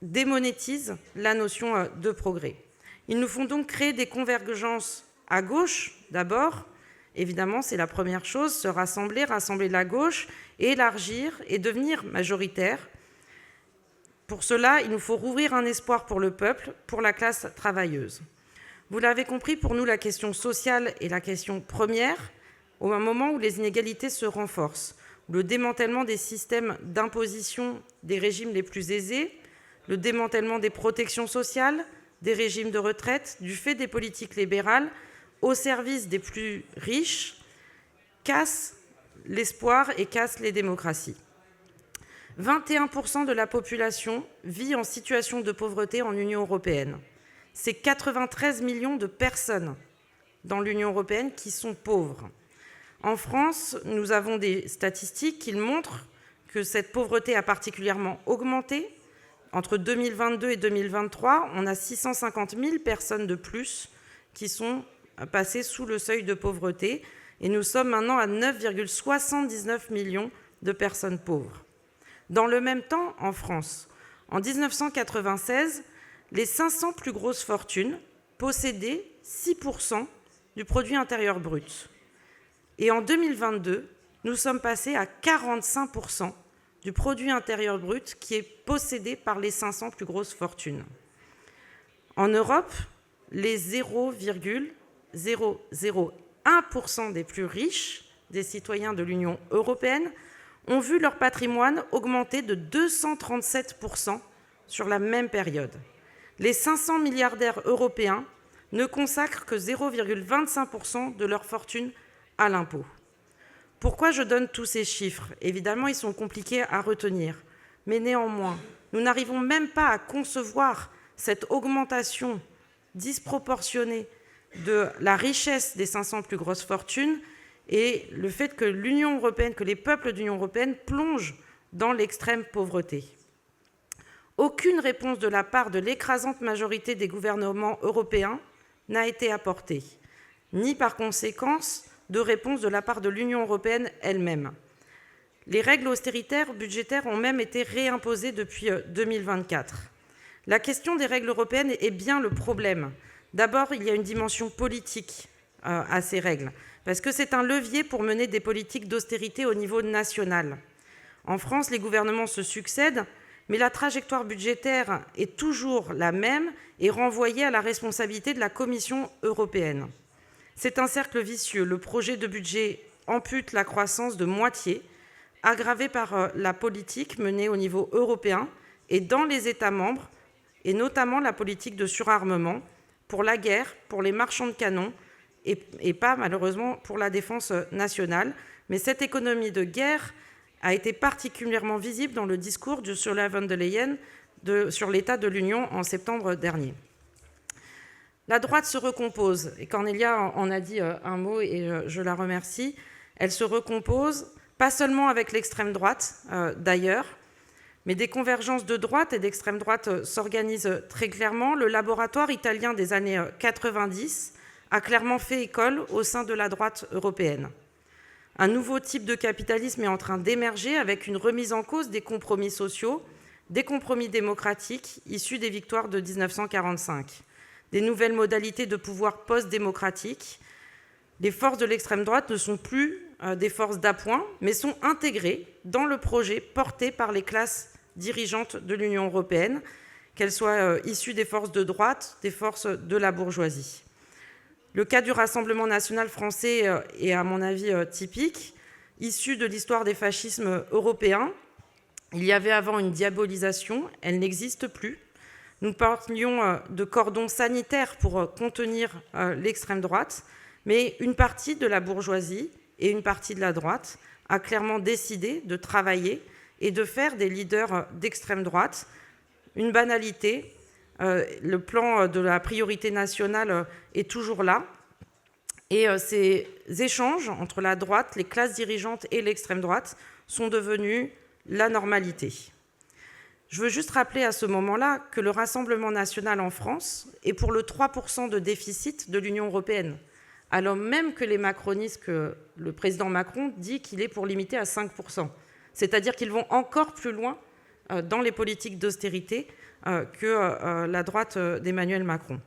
démonétisent la notion de progrès. Ils nous font donc créer des convergences à gauche d'abord. Évidemment, c'est la première chose, se rassembler la gauche, élargir et devenir majoritaire. Pour cela, il nous faut rouvrir un espoir pour le peuple, pour la classe travailleuse. Vous l'avez compris, pour nous, la question sociale est la question première, au moment où les inégalités se renforcent, où le démantèlement des systèmes d'imposition des régimes les plus aisés, le démantèlement des protections sociales, des régimes de retraite, du fait des politiques libérales, au service des plus riches, casse l'espoir et casse les démocraties. 21% de la population vit en situation de pauvreté en Union européenne. C'est 93 millions de personnes dans l'Union européenne qui sont pauvres. En France, nous avons des statistiques qui montrent que cette pauvreté a particulièrement augmenté. Entre 2022 et 2023, on a 650 000 personnes de plus qui sont passées sous le seuil de pauvreté, et nous sommes maintenant à 9,79 millions de personnes pauvres. Dans le même temps, en France, en 1996, les 500 plus grosses fortunes possédaient 6% du produit intérieur brut. Et en 2022, nous sommes passés à 45% du produit intérieur brut qui est possédé par les 500 plus grosses fortunes. En Europe, les 0,001% des plus riches des citoyens de l'Union européenne ont vu leur patrimoine augmenter de 237% sur la même période. Les 500 milliardaires européens ne consacrent que 0,25% de leur fortune à l'impôt. Pourquoi je donne tous ces chiffres? Évidemment, ils sont compliqués à retenir, mais néanmoins, nous n'arrivons même pas à concevoir cette augmentation disproportionnée de la richesse des 500 plus grosses fortunes et le fait que l'Union européenne, que les peuples de l'Union européenne plongent dans l'extrême pauvreté. Aucune réponse de la part de l'écrasante majorité des gouvernements européens n'a été apportée, ni par conséquence de réponse de la part de l'Union européenne elle-même. Les règles austéritaires budgétaires ont même été réimposées depuis 2024. La question des règles européennes est bien le problème. D'abord, il y a une dimension politique à ces règles, parce que c'est un levier pour mener des politiques d'austérité au niveau national. En France, les gouvernements se succèdent, mais la trajectoire budgétaire est toujours la même et renvoyée à la responsabilité de la Commission européenne. C'est un cercle vicieux. Le projet de budget ampute la croissance de moitié, aggravé par la politique menée au niveau européen et dans les États membres, et notamment la politique de surarmement pour la guerre, pour les marchands de canons, et pas malheureusement pour la défense nationale. Mais cette économie de guerre a été particulièrement visible dans le discours de Ursula von der Leyen sur l'état de l'Union en septembre dernier. La droite se recompose, et Cornelia en a dit un mot et je la remercie. Elle se recompose, pas seulement avec l'extrême droite d'ailleurs, mais des convergences de droite et d'extrême droite s'organisent très clairement. Le laboratoire italien des années 90 a clairement fait école au sein de la droite européenne. Un nouveau type de capitalisme est en train d'émerger avec une remise en cause des compromis sociaux, des compromis démocratiques issus des victoires de 1945. Des nouvelles modalités de pouvoir post-démocratique. Les forces de l'extrême droite ne sont plus des forces d'appoint, mais sont intégrées dans le projet porté par les classes dirigeantes de l'Union européenne, qu'elles soient issues des forces de droite, des forces de la bourgeoisie. Le cas du Rassemblement national français est, à mon avis, typique. Issu de l'histoire des fascismes européens, il y avait avant une diabolisation, elle n'existe plus. Nous parlions de cordons sanitaires pour contenir l'extrême droite, mais une partie de la bourgeoisie et une partie de la droite a clairement décidé de travailler et de faire des leaders d'extrême droite une banalité. Le plan de la priorité nationale est toujours là. Et ces échanges entre la droite, les classes dirigeantes et l'extrême droite sont devenus la normalité. Je veux juste rappeler à ce moment-là que le Rassemblement national en France est pour le 3% de déficit de l'Union européenne, alors même que les macronistes, que le président Macron dit qu'il est pour limiter à 5%. C'est-à-dire qu'ils vont encore plus loin dans les politiques d'austérité que la droite d'Emmanuel Macron.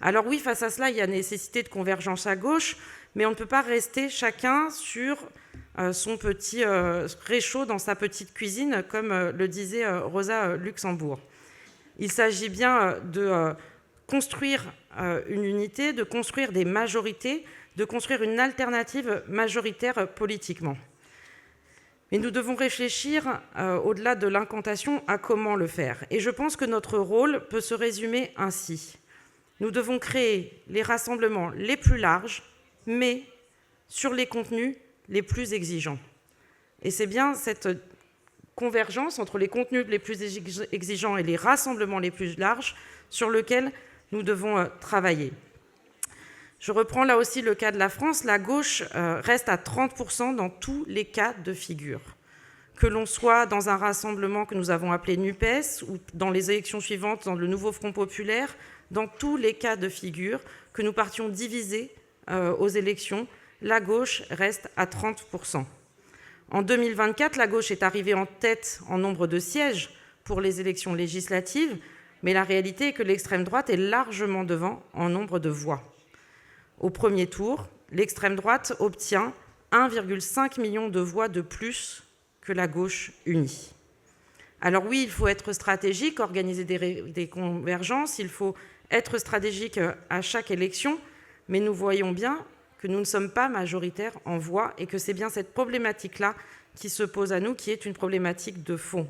Alors oui, face à cela, il y a nécessité de convergence à gauche, mais on ne peut pas rester chacun sur son petit réchaud dans sa petite cuisine, comme le disait Rosa Luxembourg. Il s'agit bien de construire une unité, de construire des majorités, de construire une alternative majoritaire politiquement. Mais nous devons réfléchir, au-delà de l'incantation, à comment le faire. Et je pense que notre rôle peut se résumer ainsi. Nous devons créer les rassemblements les plus larges, mais sur les contenus les plus exigeants. Et c'est bien cette convergence entre les contenus les plus exigeants et les rassemblements les plus larges sur lequel nous devons travailler. Je reprends là aussi le cas de la France. La gauche reste à 30% dans tous les cas de figure. Que l'on soit dans un rassemblement que nous avons appelé NUPES ou dans les élections suivantes, dans le nouveau Front populaire, dans tous les cas de figure, que nous partions divisés aux élections, la gauche reste à 30%. En 2024, la gauche est arrivée en tête en nombre de sièges pour les élections législatives, mais la réalité est que l'extrême droite est largement devant en nombre de voix. Au premier tour, l'extrême droite obtient 1,5 million de voix de plus que la gauche unie. Alors oui, il faut être stratégique, organiser des convergences, il faut être stratégique à chaque élection, mais nous voyons bien que nous ne sommes pas majoritaires en voix et que c'est bien cette problématique-là qui se pose à nous, qui est une problématique de fond.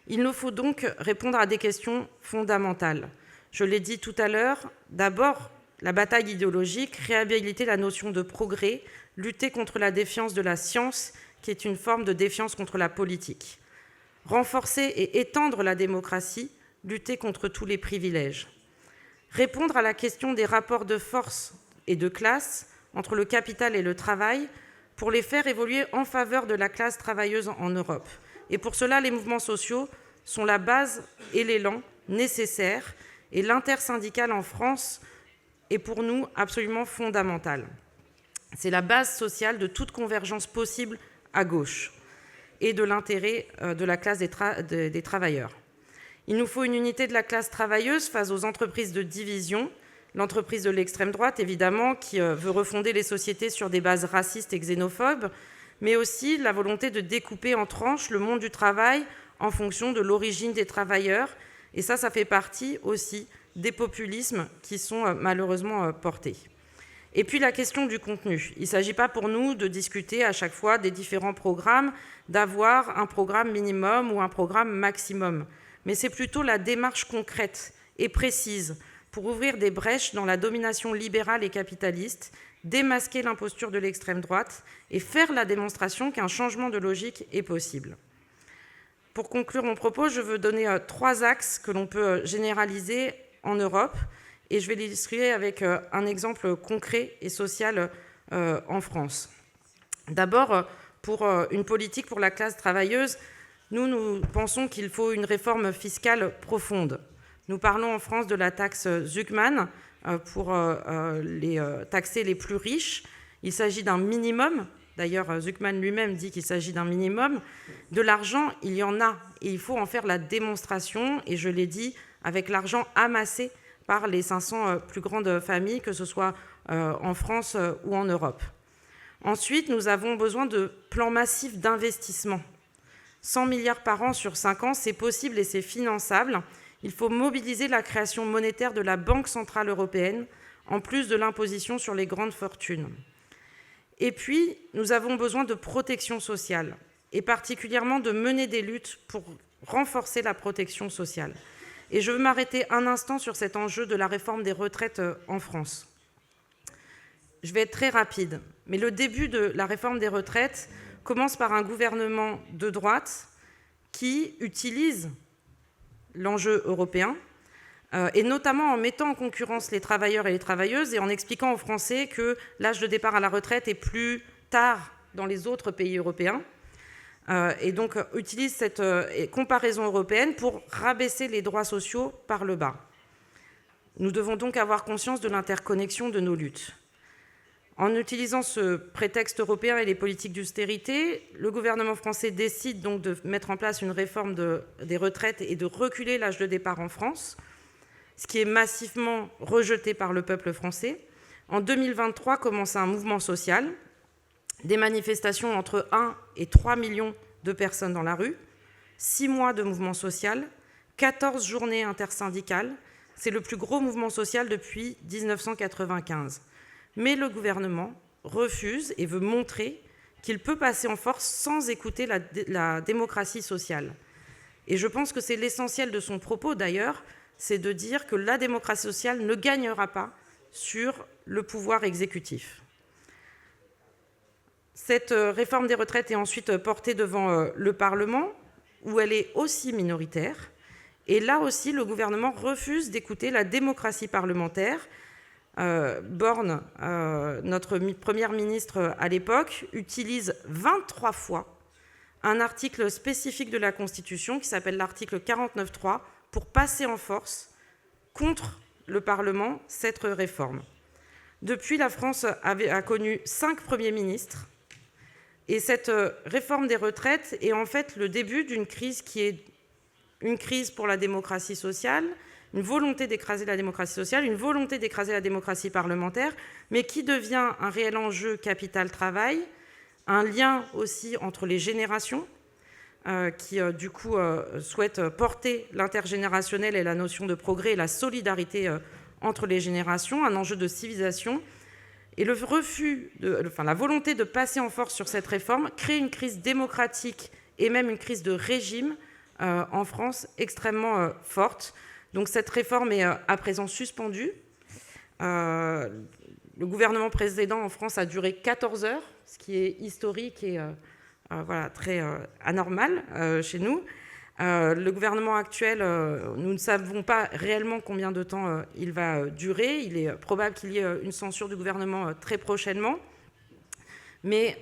Il nous faut donc répondre à des questions fondamentales. Je l'ai dit tout à l'heure, d'abord, la bataille idéologique, réhabiliter la notion de progrès, lutter contre la défiance de la science, qui est une forme de défiance contre la politique. Renforcer et étendre la démocratie, lutter contre tous les privilèges. Répondre à la question des rapports de force et de classe entre le capital et le travail pour les faire évoluer en faveur de la classe travailleuse en Europe. Et pour cela, les mouvements sociaux sont la base et l'élan nécessaires. Et l'intersyndical en France est pour nous absolument fondamental. C'est la base sociale de toute convergence possible à gauche et de l'intérêt de la classe des travailleurs. Il nous faut une unité de la classe travailleuse face aux entreprises de division, l'entreprise de l'extrême droite, évidemment, qui veut refonder les sociétés sur des bases racistes et xénophobes, mais aussi la volonté de découper en tranches le monde du travail en fonction de l'origine des travailleurs. Et ça fait partie aussi des populismes qui sont malheureusement portés. Et puis la question du contenu. Il ne s'agit pas pour nous de discuter à chaque fois des différents programmes, d'avoir un programme minimum ou un programme maximum. Mais c'est plutôt la démarche concrète et précise pour ouvrir des brèches dans la domination libérale et capitaliste, démasquer l'imposture de l'extrême droite et faire la démonstration qu'un changement de logique est possible. Pour conclure mon propos, je veux donner 3 axes que l'on peut généraliser en Europe. Et je vais l'illustrer avec un exemple concret et social en France. D'abord, pour une politique pour la classe travailleuse, nous pensons qu'il faut une réforme fiscale profonde. Nous parlons en France de la taxe Zuckman pour taxer les plus riches. Il s'agit d'un minimum. D'ailleurs, Zuckman lui-même dit qu'il s'agit d'un minimum. De l'argent, il y en a, et il faut en faire la démonstration. Et je l'ai dit, avec l'argent amassé par les 500 plus grandes familles, que ce soit en France ou en Europe. Ensuite, nous avons besoin de plans massifs d'investissement. 100 milliards par an sur 5 ans, c'est possible et c'est finançable. Il faut mobiliser la création monétaire de la Banque centrale européenne, en plus de l'imposition sur les grandes fortunes. Et puis, nous avons besoin de protection sociale, et particulièrement de mener des luttes pour renforcer la protection sociale. Et je veux m'arrêter un instant sur cet enjeu de la réforme des retraites en France. Je vais être très rapide, mais le début de la réforme des retraites commence par un gouvernement de droite qui utilise l'enjeu européen, et notamment en mettant en concurrence les travailleurs et les travailleuses et en expliquant aux Français que l'âge de départ à la retraite est plus tard dans les autres pays européens. Et donc utilise cette comparaison européenne pour rabaisser les droits sociaux par le bas. Nous devons donc avoir conscience de l'interconnexion de nos luttes. En utilisant ce prétexte européen et les politiques d'austérité, le gouvernement français décide donc de mettre en place une réforme des retraites et de reculer l'âge de départ en France, ce qui est massivement rejeté par le peuple français. En 2023 commence un mouvement social, des manifestations entre 1 et 3 millions de personnes dans la rue, 6 mois de mouvement social, 14 journées intersyndicales. C'est le plus gros mouvement social depuis 1995. Mais le gouvernement refuse et veut montrer qu'il peut passer en force sans écouter la démocratie sociale. Et je pense que c'est l'essentiel de son propos d'ailleurs, c'est de dire que la démocratie sociale ne gagnera pas sur le pouvoir exécutif. Cette réforme des retraites est ensuite portée devant le Parlement, où elle est aussi minoritaire. Et là aussi, le gouvernement refuse d'écouter la démocratie parlementaire. Borne, notre première ministre à l'époque, utilise 23 fois un article spécifique de la Constitution qui s'appelle l'article 49.3 pour passer en force contre le Parlement cette réforme. Depuis, la France a connu 5 premiers ministres. Et cette réforme des retraites est en fait le début d'une crise qui est une crise pour la démocratie sociale, une volonté d'écraser la démocratie sociale, une volonté d'écraser la démocratie parlementaire, mais qui devient un réel enjeu capital-travail, un lien aussi entre les générations, qui du coup souhaitent porter l'intergénérationnel et la notion de progrès et la solidarité entre les générations, un enjeu de civilisation. Et le refus, la volonté de passer en force sur cette réforme crée une crise démocratique et même une crise de régime en France extrêmement forte. Donc cette réforme est à présent suspendue. Le gouvernement précédent en France a duré 14 heures, ce qui est historique et très anormal chez nous. Le gouvernement actuel, nous ne savons pas réellement combien de temps il va durer. Il est probable qu'il y ait une censure du gouvernement très prochainement. Mais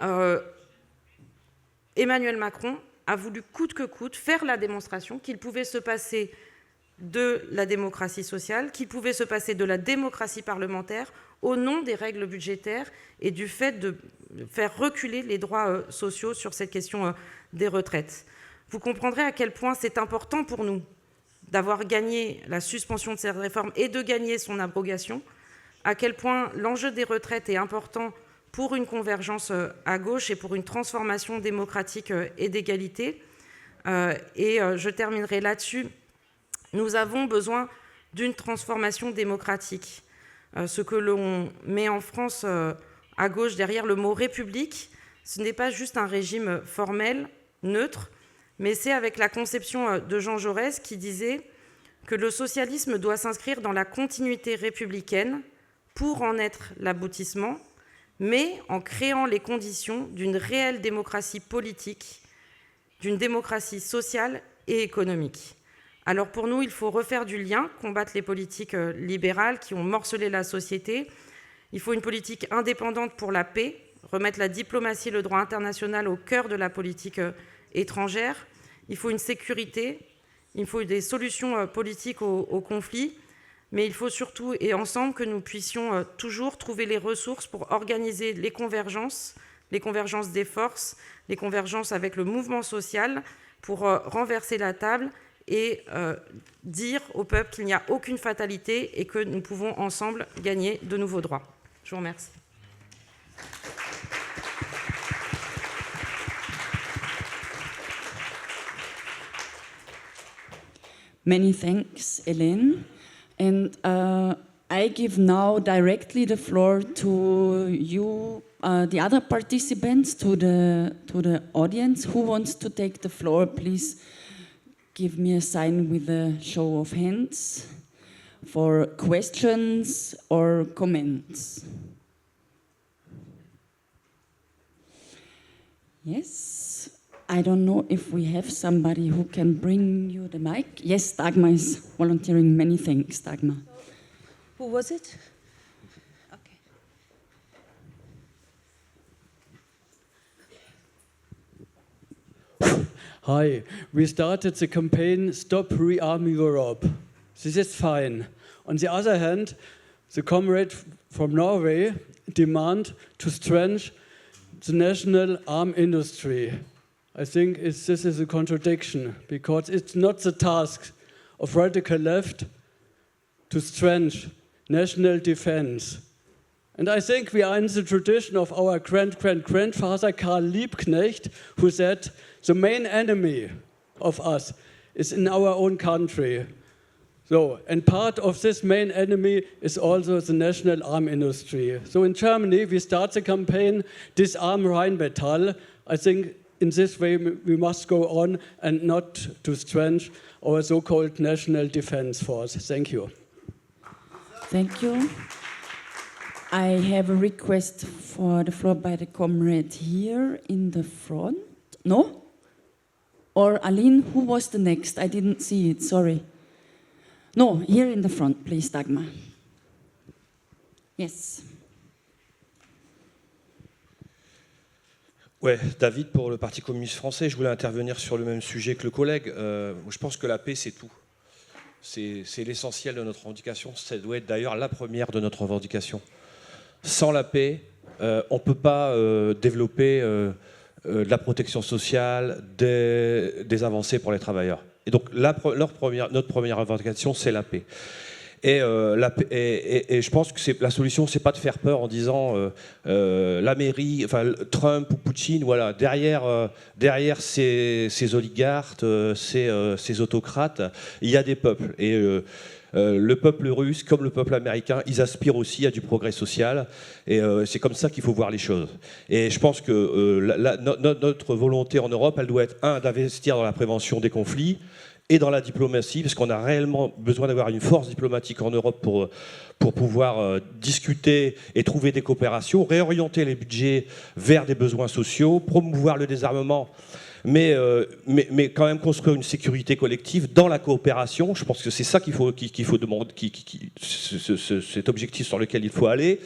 Emmanuel Macron a voulu coûte que coûte faire la démonstration qu'il pouvait se passer de la démocratie sociale, qu'il pouvait se passer de la démocratie parlementaire au nom des règles budgétaires et du fait de faire reculer les droits sociaux sur cette question des retraites. Vous comprendrez à quel point c'est important pour nous d'avoir gagné la suspension de cette réforme et de gagner son abrogation, à quel point l'enjeu des retraites est important pour une convergence à gauche et pour une transformation démocratique et d'égalité. Je terminerai là-dessus. Nous avons besoin d'une transformation démocratique. Ce que l'on met en France à gauche derrière le mot « république », ce n'est pas juste un régime formel, neutre, mais c'est avec la conception de Jean Jaurès qui disait que le socialisme doit s'inscrire dans la continuité républicaine pour en être l'aboutissement, mais en créant les conditions d'une réelle démocratie politique, d'une démocratie sociale et économique. Alors pour nous, il faut refaire du lien, combattre les politiques libérales qui ont morcelé la société. Il faut une politique indépendante pour la paix, remettre la diplomatie et le droit international au cœur de la politique étrangère. Il faut une sécurité, il faut des solutions politiques aux conflits, mais il faut surtout, et ensemble, que nous puissions toujours trouver les ressources pour organiser les convergences des forces, les convergences avec le mouvement social, pour renverser la table et dire au peuple qu'il n'y a aucune fatalité et que nous pouvons ensemble gagner de nouveaux droits. Je vous remercie. Many thanks, Hélène. And I give now directly the floor to you, the other participants, to the audience. Who wants to take the floor? Please give me a sign with a show of hands for questions or comments. Yes. I don't know if we have somebody who can bring you the mic. Yes, Dagmar is volunteering. Many thanks, Dagmar. Who was it? Okay. Hi, we started the campaign Stop Rearming Europe. This is fine. On the other hand, the comrade from Norway demand to strengthen the national arm industry. I think this is a contradiction, because it's not the task of radical left to strengthen national defense. And I think we are in the tradition of our grandfather Karl Liebknecht, who said the main enemy of us is in our own country. So, and part of this main enemy is also the national arm industry. So in Germany, we start the campaign Disarm Rheinmetall. I think in this way, we must go on and not to strengthen our so-called national defense force. Thank you. Thank you. I have a request for the floor by the comrade here in the front. No? Or Aline, who was the next? I didn't see it, sorry. No, here in the front, please, Dagmar. Yes. Ouais, David pour le Parti communiste français. Je voulais intervenir sur le même sujet que le collègue. Je pense que la paix, c'est tout. C'est l'essentiel de notre revendication. Ça doit être d'ailleurs la première de notre revendication. Sans la paix, on ne peut pas développer de la protection sociale, des avancées pour les travailleurs. Et donc notre première revendication, c'est la paix. Et je pense que la solution, c'est pas de faire peur en disant l'Amérique, enfin Trump ou Poutine, voilà, derrière ces oligarques, ces autocrates, il y a des peuples. Et le peuple russe, comme le peuple américain, ils aspirent aussi à du progrès social. Et c'est comme ça qu'il faut voir les choses. Et je pense que notre volonté en Europe, elle doit être, d'investir dans la prévention des conflits, et dans la diplomatie, parce qu'on a réellement besoin d'avoir une force diplomatique en Europe pour pouvoir discuter et trouver des coopérations, réorienter les budgets vers des besoins sociaux, promouvoir le désarmement, mais quand même construire une sécurité collective dans la coopération. Je pense que c'est ça qu'il faut demander, cet objectif sur lequel il faut aller.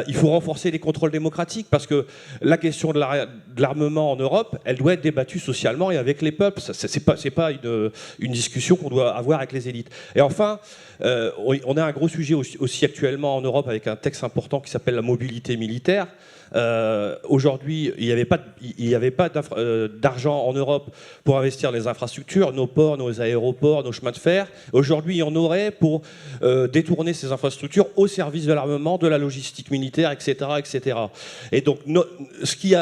Il faut renforcer les contrôles démocratiques, parce que la question de l'armement en Europe, elle doit être débattue socialement et avec les peuples. C'est pas une discussion qu'on doit avoir avec les élites. Et enfin, on a un gros sujet aussi actuellement en Europe avec un texte important qui s'appelle la mobilité militaire. Aujourd'hui, il n'y avait pas d'argent en Europe pour investir dans les infrastructures, nos ports, nos aéroports, nos chemins de fer. Aujourd'hui, il y en aurait pour détourner ces infrastructures au service de l'armement, de la logistique militaire, etc. etc. Et donc, ce qui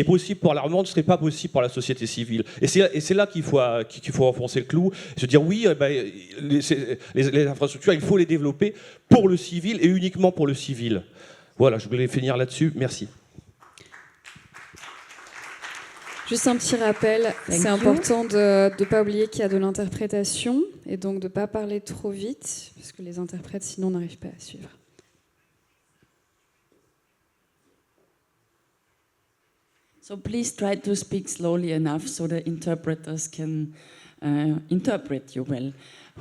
est possible pour l'armement ne serait pas possible pour la société civile. Et c'est là qu'il faut enfoncer le clou, se dire oui, les infrastructures, il faut les développer pour le civil et uniquement pour le civil. Voilà, je voulais finir là-dessus. Merci. Juste un petit rappel, c'est important de ne pas oublier qu'il y a de l'interprétation et donc de ne pas parler trop vite, parce que les interprètes, sinon, n'arrivent pas à suivre. So please try to speak slowly enough so the interpreters can interpret you well.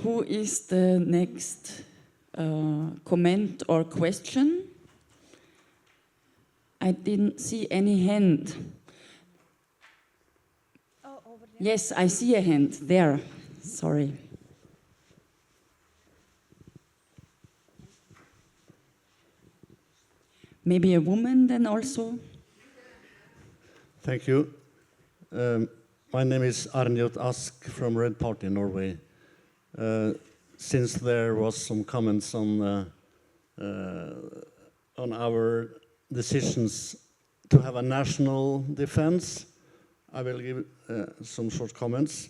Who is the next comment or question? I didn't see any hand. Oh, over there. Yes, I see a hand there. Sorry. Maybe a woman then also? Thank you. My name is Arnjot Ask from Red Party, Norway. Since there was some comments on our decisions to have a national defense, I will give some short comments.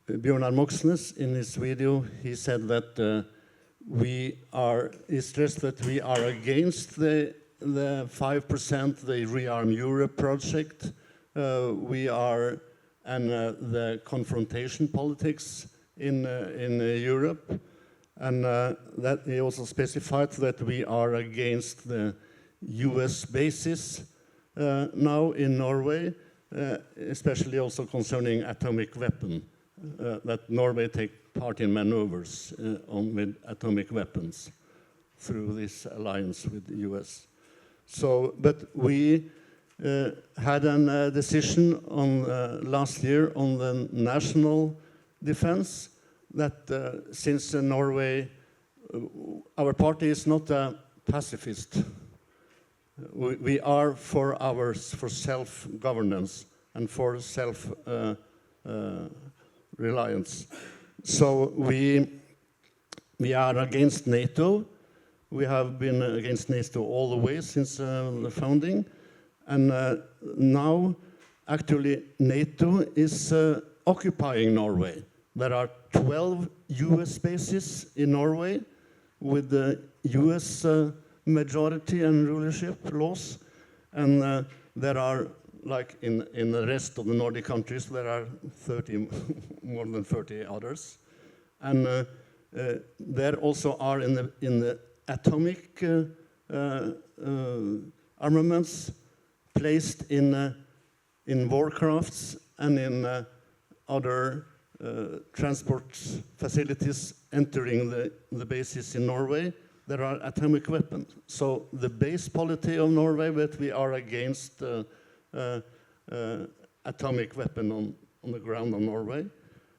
Bjørnar Moxnes, in his video, he said that he stressed that we are against the 5%, the Rearm Europe project. We are and the confrontation politics in Europe, and that he also specified that we are against the US bases now in Norway, especially also concerning atomic weapon, that Norway take part in maneuvers with atomic weapons through this alliance with the US. So, but we had a decision on last year on the national defense that since Norway, our party is not a pacifist. We are for self-governance and for self-reliance. So we are against NATO. We have been against NATO all the way since the founding. And now, actually, NATO is occupying Norway. There are 12 US bases in Norway with the US majority and rulership laws. And there are, like in the rest of the Nordic countries, there are more than 30 others. And there also are in the atomic armaments placed in warcrafts and in other transport facilities entering the bases in Norway. There are atomic weapons. So the base policy of Norway, that we are against atomic weapon on the ground of Norway,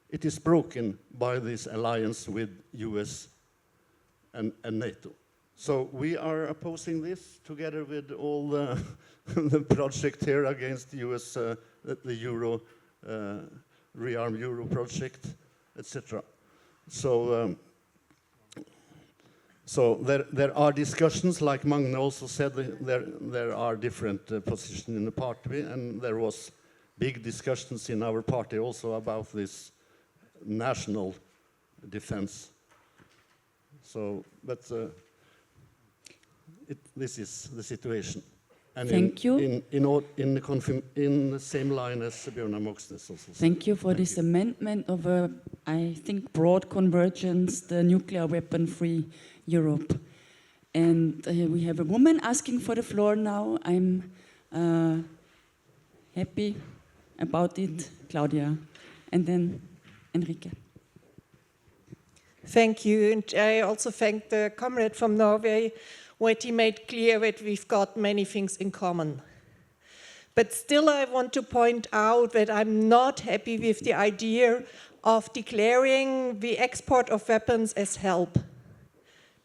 it is broken by this alliance with US and NATO. So we are opposing this together with all the project here against the US, the Euro, Rearm Euro project, etc. So So there are discussions, like Magne also said, there are different positions in the party, and there was big discussions in our party also about this national defense. So, but this is the situation. And Thank you. In the same line as Bjørnar Moxnes also said. Thank you for this amendment of a, I think, broad convergence, the nuclear weapon-free Europe. And we have a woman asking for the floor now. I'm happy about it, Claudia. And then Enrique. Thank you. And I also thank the comrade from Norway, what he made clear that we've got many things in common. But still I want to point out that I'm not happy with the idea of declaring the export of weapons as help.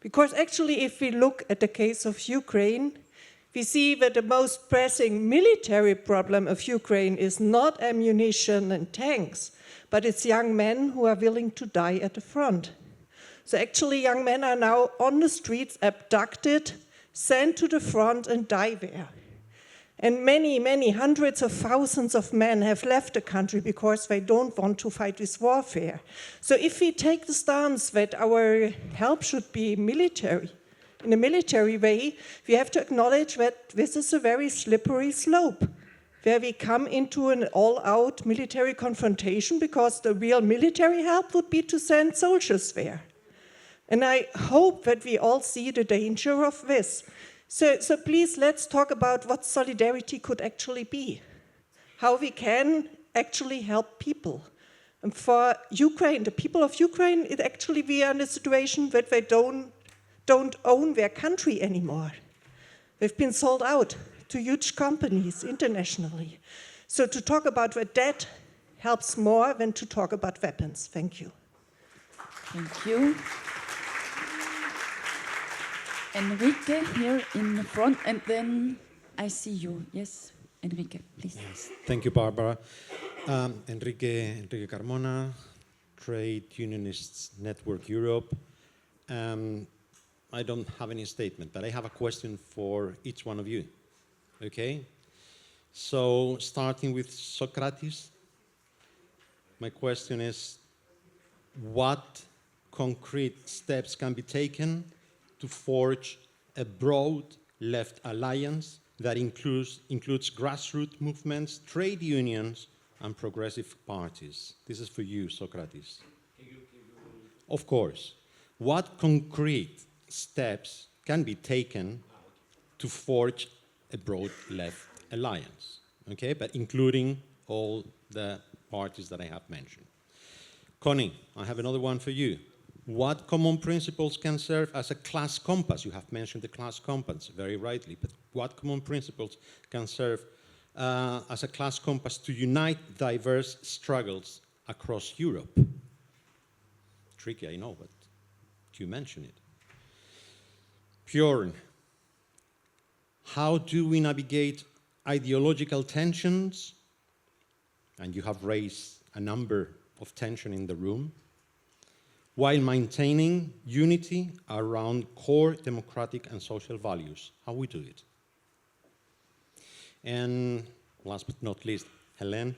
Because actually, if we look at the case of Ukraine, we see that the most pressing military problem of Ukraine is not ammunition and tanks, but it's young men who are willing to die at the front. So actually, young men are now on the streets, abducted, sent to the front and die there. And many, many hundreds of thousands of men have left the country because they don't want to fight this warfare. So if we take the stance that our help should be military, in a military way, we have to acknowledge that this is a very slippery slope, where we come into an all-out military confrontation because the real military help would be to send soldiers there. And I hope that we all see the danger of this. So please, let's talk about what solidarity could actually be, how we can actually help people. And for Ukraine, the people of Ukraine, it actually we are in a situation that they don't own their country anymore. They've been sold out to huge companies internationally. So to talk about that helps more than to talk about weapons. Thank you. Thank you. Enrique here in the front, and then I see you. Yes, Enrique, please. Yes. Thank you, Barbara. Enrique Carmona, Trade Unionists Network Europe. I don't have any statement, but I have a question for each one of you. Okay? So, starting with Sokrátis, my question is, what concrete steps can be taken to forge a broad left alliance that includes grassroots movements, trade unions, and progressive parties? This is for you, Sokrátis. Of course. What concrete steps can be taken to forge a broad left alliance? Okay, but including all the parties that I have mentioned. Connie, I have another one for you. What common principles can serve as a class compass? You have mentioned the class compass very rightly, but what common principles can serve as a class compass to unite diverse struggles across Europe? Tricky, I know, but you mention it. Bjørn, how do we navigate ideological tensions? And you have raised a number of tension in the room, while maintaining unity around core democratic and social values. How we do it? And last but not least, Hélène,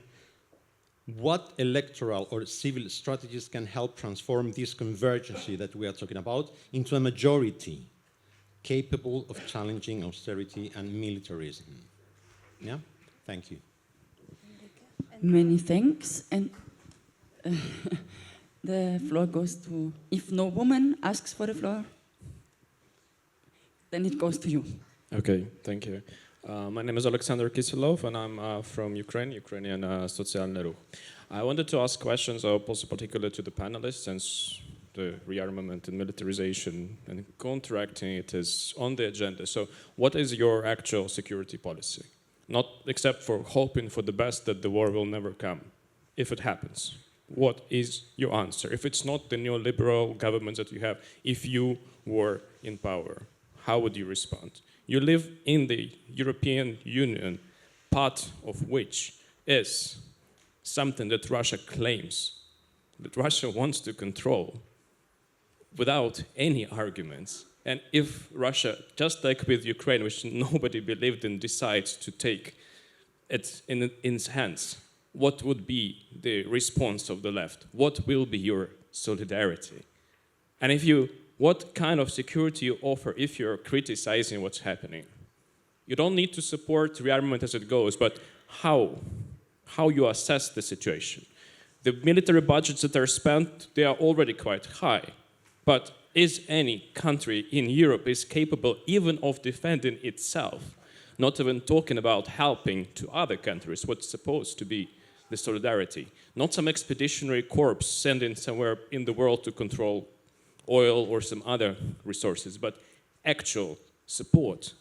what electoral or civil strategies can help transform this convergence that we are talking about into a majority capable of challenging austerity and militarism? Yeah? Thank you. Many thanks. And the floor goes to, if no woman asks for the floor, then it goes to you. Okay, thank you. My name is Alexander Kisilov, and I'm from Ukrainian Socialny Ruch. I wanted to ask questions, also particular to the panelists, since the rearmament and militarization and contracting it is on the agenda. So what is your actual security policy? Not except for hoping for the best that the war will never come, if it happens. What is your answer? If it's not the neoliberal governments that you have, if you were in power, how would you respond? You live in the European Union, part of which is something that Russia claims, that Russia wants to control without any arguments. And if Russia, just like with Ukraine, which nobody believed in, decides to take it in its hands, what would be the response of the left? What will be your solidarity? And what kind of security you offer if you're criticizing what's happening? You don't need to support rearmament as it goes, but how you assess the situation. The military budgets that are spent, they are already quite high. But is any country in Europe is capable even of defending itself, not even talking about helping to other countries, what's supposed to be the solidarity? Not some expeditionary corps sending somewhere in the world to control oil or some other resources, but actual support.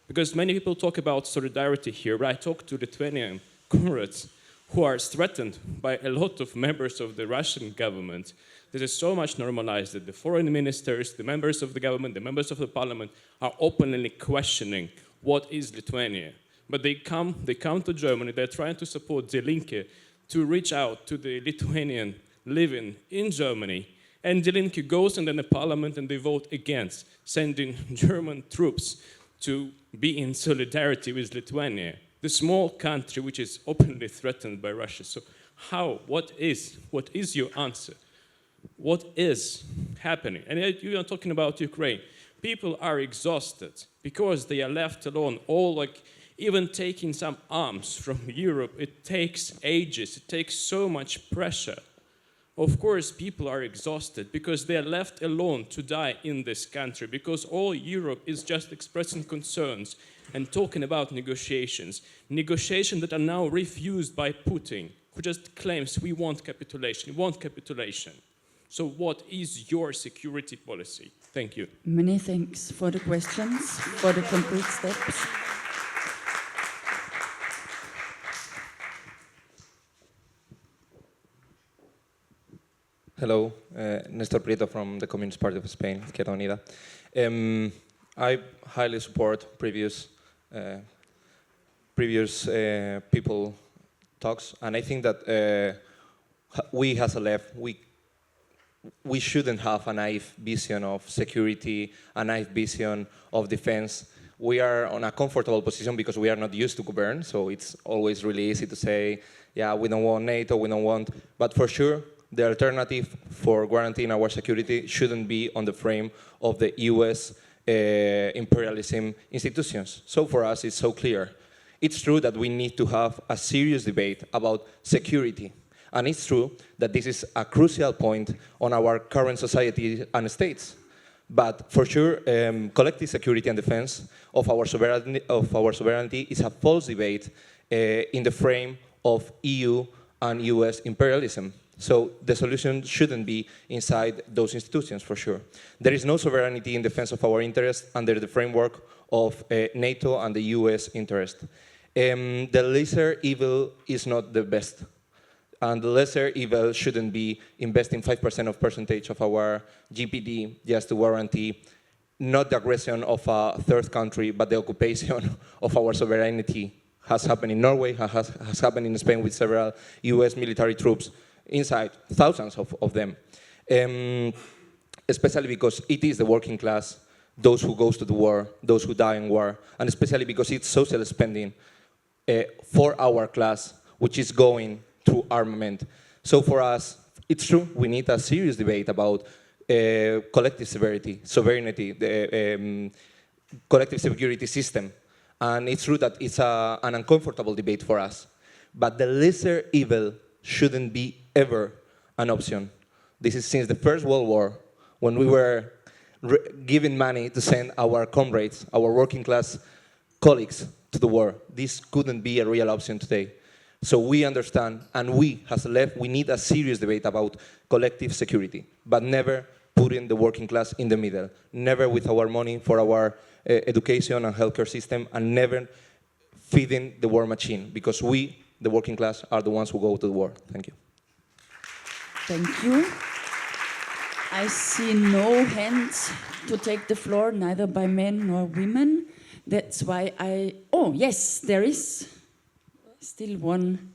Because many people talk about solidarity here, but I talk to Lithuanian comrades who are threatened by a lot of members of the Russian government. This is so much normalized that the foreign ministers, the members of the government, the members of the parliament are openly questioning what is Lithuania. But they come to Germany, they're trying to support Die Linke to reach out to the Lithuanian living in Germany. And Die Linke goes in the parliament and they vote against sending German troops to be in solidarity with Lithuania, the small country which is openly threatened by Russia. So what is your answer? What is happening? And you are talking about Ukraine. People are exhausted because they are left alone. Even taking some arms from Europe, it takes ages. It takes so much pressure. Of course, people are exhausted because they are left alone to die in this country, because all Europe is just expressing concerns and talking about negotiations that are now refused by Putin, who just claims we want capitulation. So what is your security policy? Thank you. Many thanks for the questions, for the concrete steps. Hello, Néstor Prieto from the Communist Party of Spain, Izquierda Unida. I highly support previous people talks, and I think that we as a left, we shouldn't have a naive vision of security, a naive vision of defense. We are on a comfortable position because we are not used to govern, so it's always really easy to say, yeah, we don't want NATO, but for sure, the alternative for guaranteeing our security shouldn't be on the frame of the US imperialism institutions. So for us, it's so clear. It's true that we need to have a serious debate about security. And it's true that this is a crucial point on our current society and states. But for sure, collective security and defense of our sovereignty is a false debate in the frame of EU and US imperialism. So the solution shouldn't be inside those institutions, for sure. There is no sovereignty in defense of our interests under the framework of NATO and the US interest. The lesser evil is not the best. And the lesser evil shouldn't be investing 5% percentage of our GDP just to guarantee not the aggression of a third country, but the occupation of our sovereignty. Has happened in Norway, has happened in Spain with several US military troops inside, thousands of them. Especially because it is the working class, those who goes to the war, those who die in war, and especially because it's social spending for our class, which is going through armament. So for us, it's true, we need a serious debate about collective sovereignty, the collective security system. And it's true that it's an uncomfortable debate for us. But the lesser evil shouldn't be ever an option. This is since the First World War, when we were giving money to send our comrades, our working class colleagues to the war. This couldn't be a real option today. So we understand, and we, as a left, we need a serious debate about collective security, but never putting the working class in the middle, never with our money for our education and healthcare system, and never feeding the war machine, because we, the working class, are the ones who go to the war. Thank you. Thank you. I see no hands to take the floor, neither by men nor women. That's why oh, yes, there is still one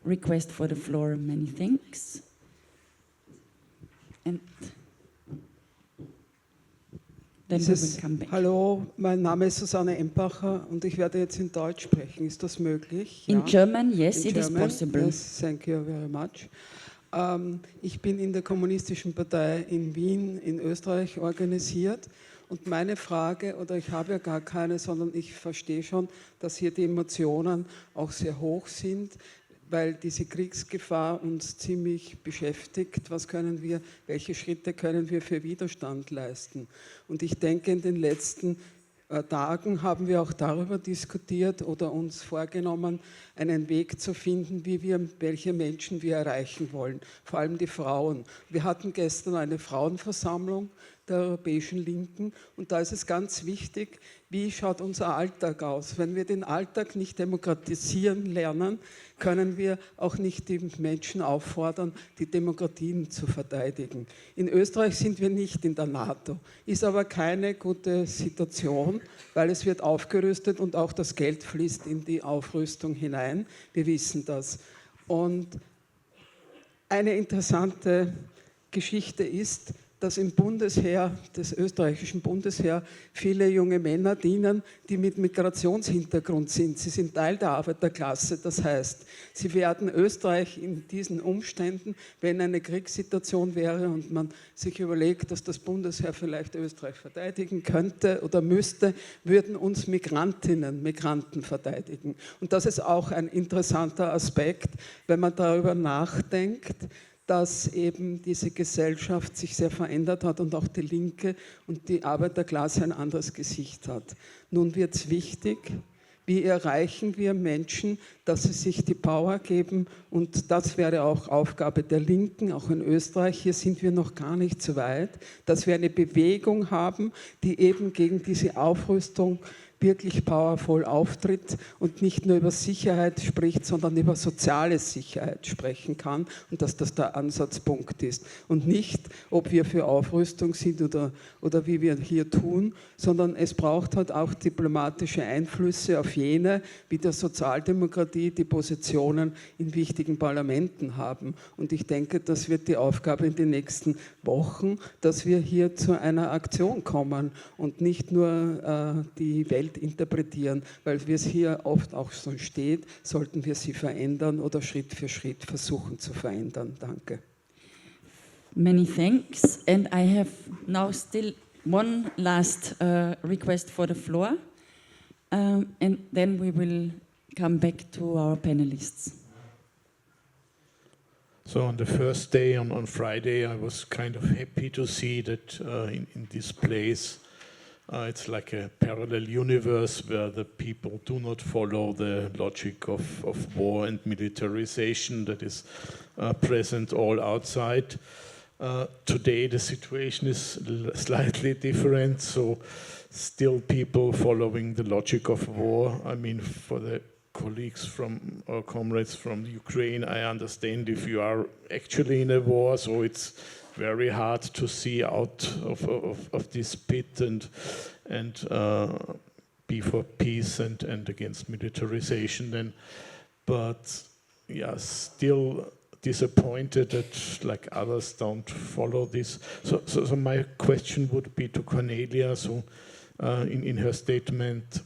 request for the floor. Many thanks. And then we will come back. Hallo, mein Name ist Susanne Empacher und ich werde jetzt in Deutsch sprechen. Ist das möglich? In ja? German, yes, in it German? is possible. Yes, thank you very much. Ich bin in der Kommunistischen Partei in Wien in Österreich organisiert und meine Frage, oder ich habe ja gar keine, sondern ich verstehe schon, dass hier die Emotionen auch sehr hoch sind, weil diese Kriegsgefahr uns ziemlich beschäftigt. Welche Schritte können wir für Widerstand leisten? Und ich denke, in den letzten Tagen haben wir auch darüber diskutiert oder uns vorgenommen, einen Weg zu finden, welche Menschen wir erreichen wollen, vor allem die Frauen. Wir hatten gestern eine Frauenversammlung der Europäischen Linken und da ist es ganz wichtig, wie schaut unser Alltag aus? Wenn wir den Alltag nicht demokratisieren lernen, können wir auch nicht die Menschen auffordern, die Demokratien zu verteidigen. In Österreich sind wir nicht in der NATO, ist aber keine gute Situation, weil es wird aufgerüstet und auch das Geld fließt in die Aufrüstung hinein. Wir wissen das. Und eine interessante Geschichte ist, dass im Bundesheer, des österreichischen Bundesheer, viele junge Männer dienen, die mit Migrationshintergrund sind. Sie sind Teil der Arbeiterklasse. Das heißt, sie werden Österreich in diesen Umständen, wenn eine Kriegssituation wäre und man sich überlegt, dass das Bundesheer vielleicht Österreich verteidigen könnte oder müsste, würden uns Migranten verteidigen. Und das ist auch ein interessanter Aspekt, wenn man darüber nachdenkt, dass eben diese Gesellschaft sich sehr verändert hat und auch die Linke und die Arbeiterklasse ein anderes Gesicht hat. Nun wird es wichtig, wie erreichen wir Menschen, dass sie sich die Power geben, und das wäre auch Aufgabe der Linken, auch in Österreich, hier sind wir noch gar nicht so weit, dass wir eine Bewegung haben, die eben gegen diese Aufrüstung wirklich powervoll auftritt und nicht nur über Sicherheit spricht, sondern über soziale Sicherheit sprechen kann und dass das der Ansatzpunkt ist. Und nicht, ob wir für Aufrüstung sind oder wie wir hier tun, sondern es braucht halt auch diplomatische Einflüsse auf jene, wie der Sozialdemokratie, die Positionen in wichtigen Parlamenten haben. Und ich denke, das wird die Aufgabe in den nächsten Wochen, dass wir hier zu einer Aktion kommen und nicht nur die Welt interpretieren, weil wie es hier oft auch so steht, sollten wir sie verändern oder Schritt für Schritt versuchen zu verändern. Danke. Many thanks, and I have now still one last request for the floor, and then we will come back to our panelists. So on the first day, on Friday, I was kind of happy to see that in this place it's like a parallel universe where the people do not follow the logic of war and militarization that is present all outside. Today the situation is slightly different, so still people following the logic of war. I mean, for the colleagues from our comrades from Ukraine, I understand if you are actually in a war, so it's very hard to see out of this pit and be for peace and against militarization then. But yeah, still disappointed that like others don't follow this. So my question would be to Cornelia. So in her statement,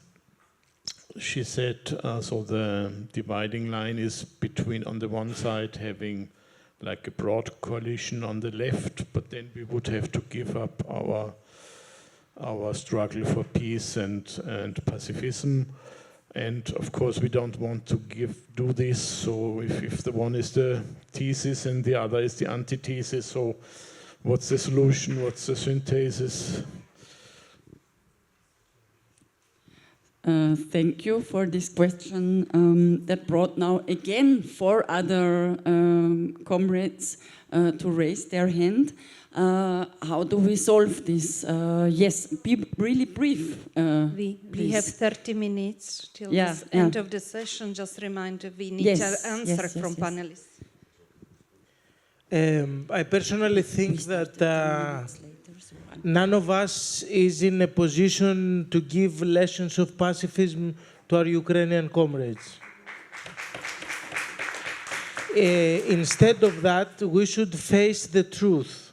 she said, so the dividing line is between, on the one side, having like a broad coalition on the left, but then we would have to give up our struggle for peace and pacifism. And of course, we don't want to do this. So if the one is the thesis and the other is the antithesis, so what's the solution? What's the synthesis? Thank you for this question that brought now again 4 other comrades to raise their hand. How do we solve this? Yes, be really brief. We have 30 minutes till the end of the session. Just remind, we need to answer from panelists. I personally think that none of us is in a position to give lessons of pacifism to our Ukrainian comrades. Instead of that, we should face the truth.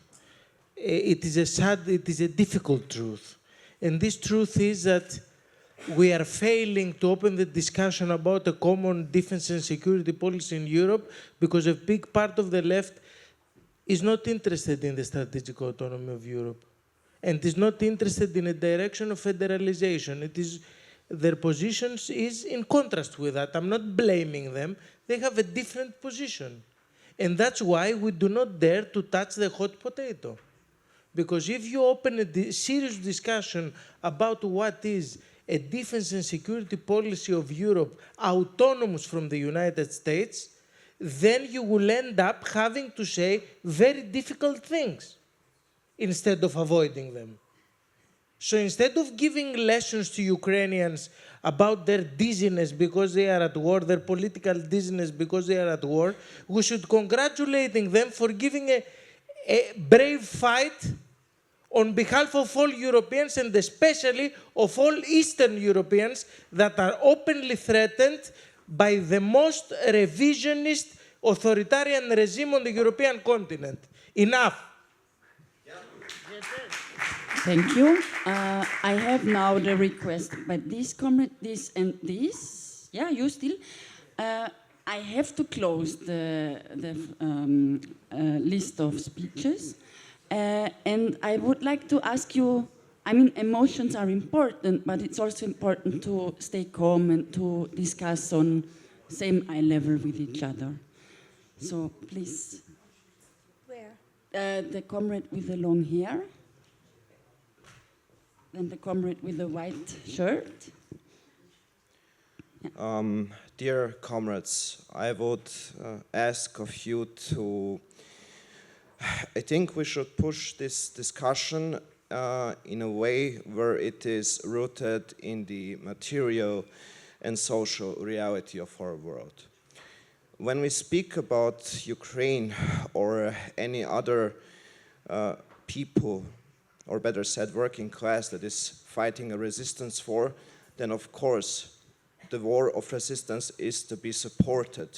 It is a difficult truth. And this truth is that we are failing to open the discussion about a common defense and security policy in Europe because a big part of the left is not interested in the strategic autonomy of Europe and is not interested in a direction of federalization. Their positions is in contrast with that. I'm not blaming them. They have a different position. And that's why we do not dare to touch the hot potato. Because if you open a serious discussion about what is a defense and security policy of Europe autonomous from the United States, then you will end up having to say very difficult things instead of avoiding them. So instead of giving lessons to Ukrainians about their dizziness because they are at war, their political dizziness because they are at war, we should congratulate them for giving a brave fight on behalf of all Europeans and especially of all Eastern Europeans that are openly threatened by the most revisionist authoritarian regime on the European continent. Enough. Thank you. I have now the request by this comrade, this and this. Yeah, you still. I have to close the list of speeches. And I would like to ask you, I mean, emotions are important, but it's also important to stay calm and to discuss on same eye level with each other. So please. Where? The comrade with the long hair. And the comrade with the white shirt. Yeah. Dear comrades, I would ask of you to I think we should push this discussion in a way where it is rooted in the material and social reality of our world. When we speak about Ukraine or any other people, or better said, working class that is fighting a resistance war, then of course the war of resistance is to be supported.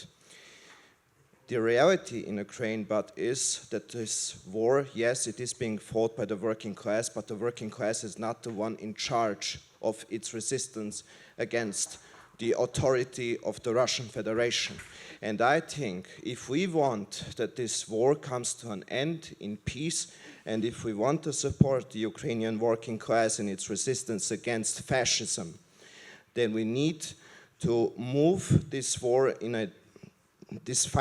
The reality in Ukraine, but is that this war, yes, it is being fought by the working class, but the working class is not the one in charge of its resistance against the authority of the Russian Federation. And I think if we want that this war comes to an end in peace, and if we want to support the Ukrainian working class in its resistance against fascism, then we need to move this war in this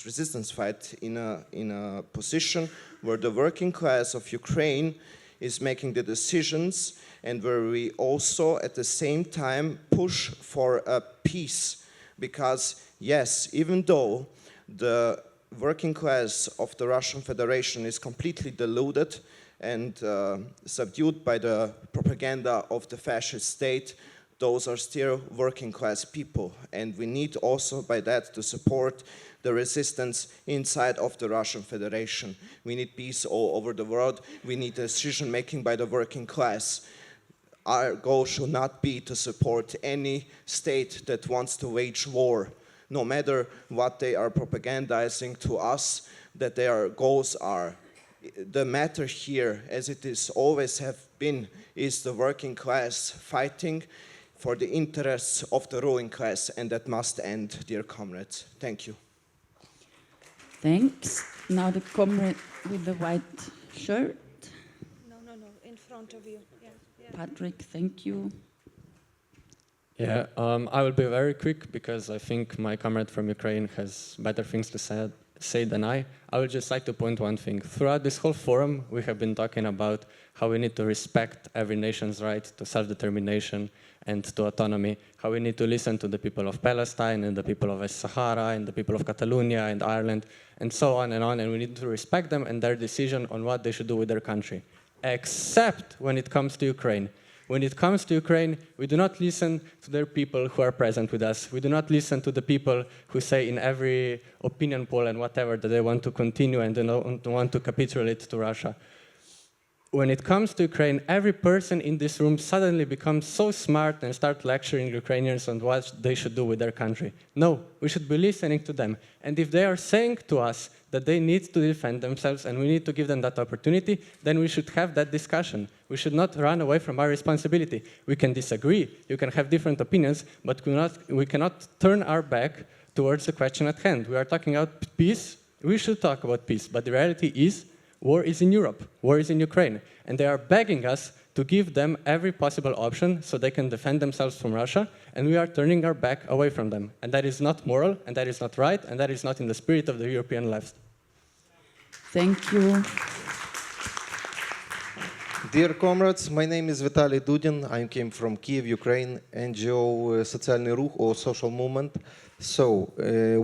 resistance fight in a position where the working class of Ukraine is making the decisions and where we also at the same time push for a peace. Because yes, even though the working class of the Russian Federation is completely deluded and subdued by the propaganda of the fascist state, those are still working class people, and we need also by that to support the resistance inside of the Russian Federation. We need peace all over the world. We need decision making by the working class. Our goal should not be to support any state that wants to wage war, no matter what they are propagandizing to us that their goals are. The matter here, as it is always have been, is the working class fighting for the interests of the ruling class, and that must end, dear comrades. Thank you. Thanks. Now the comrade with the white shirt. No, in front of you. Yeah. Patrick, thank you. Yeah, I will be very quick because I think my comrade from Ukraine has better things to say than I. I would just like to point one thing. Throughout this whole forum, we have been talking about how we need to respect every nation's right to self-determination and to autonomy, how we need to listen to the people of Palestine and the people of West Sahara and the people of Catalonia and Ireland and so on, and we need to respect them and their decision on what they should do with their country. Except when it comes to Ukraine. When it comes to Ukraine, we do not listen to their people who are present with us. We do not listen to the people who say in every opinion poll and whatever that they want to continue and they don't want to capitulate to Russia. when it comes to Ukraine, every person in this room suddenly becomes so smart and start lecturing Ukrainians on what they should do with their country. No, we should be listening to them. And if they are saying to us that they need to defend themselves and we need to give them that opportunity, then we should have that discussion. We should not run away from our responsibility. We can disagree, you can have different opinions, but we cannot turn our back towards the question at hand. We are talking about peace, we should talk about peace, but the reality is war is in Europe, war is in Ukraine, and they are begging us to give them every possible option so they can defend themselves from Russia, and we are turning our back away from them. And that is not moral, and that is not right, and that is not in the spirit of the European left. Thank you. Dear comrades, my name is Vitaly Dudin. I came from Kiev, Ukraine, NGO Социальный рух or social movement. So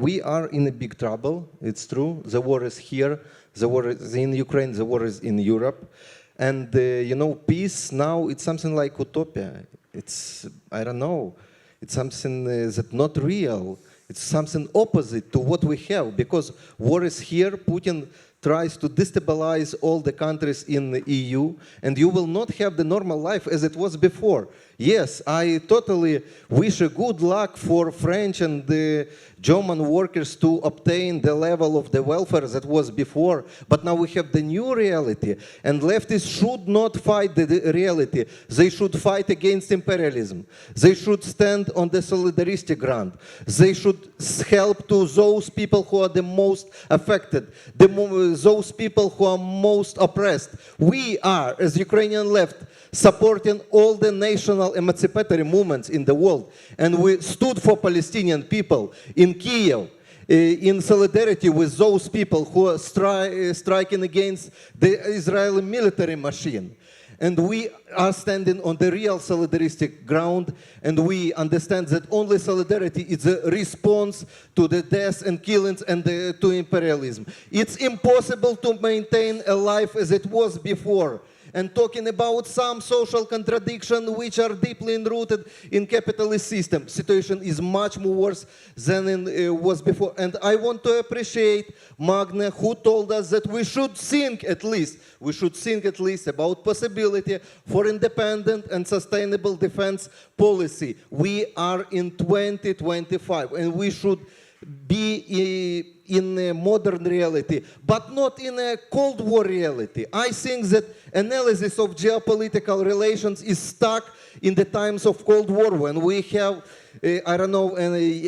we are in a big trouble, it's true. The war is here, the war is in Ukraine, the war is in Europe. And you know, peace now, it's something like utopia. It's, I don't know, it's something that's not real. It's something opposite to what we have, because war is here, Putin tries to destabilize all the countries in the EU, and you will not have the normal life as it was before. Yes, I totally wish a good luck for French and the German workers to obtain the level of the welfare that was before, but now we have the new reality, and leftists should not fight the reality. They should fight against imperialism. They should stand on the solidarity ground. They should help to those people who are the most affected, those people who are most oppressed. We are, as Ukrainian left, supporting all the national emancipatory movements in the world. And we stood for Palestinian people in Kiev, in solidarity with those people who are striking against the Israeli military machine. And we are standing on the real solidaristic ground, and we understand that only solidarity is a response to the deaths and killings and to imperialism. It's impossible to maintain a life as it was before. And talking about some social contradictions which are deeply enrooted in capitalist system, situation is much more worse than it was before. And I want to appreciate Magne, who told us that we should think at least about possibility for independent and sustainable defense policy. We are in 2025, and we should be in a modern reality, but not in a Cold War reality. I think that analysis of geopolitical relations is stuck in the times of Cold War, when we have, I don't know,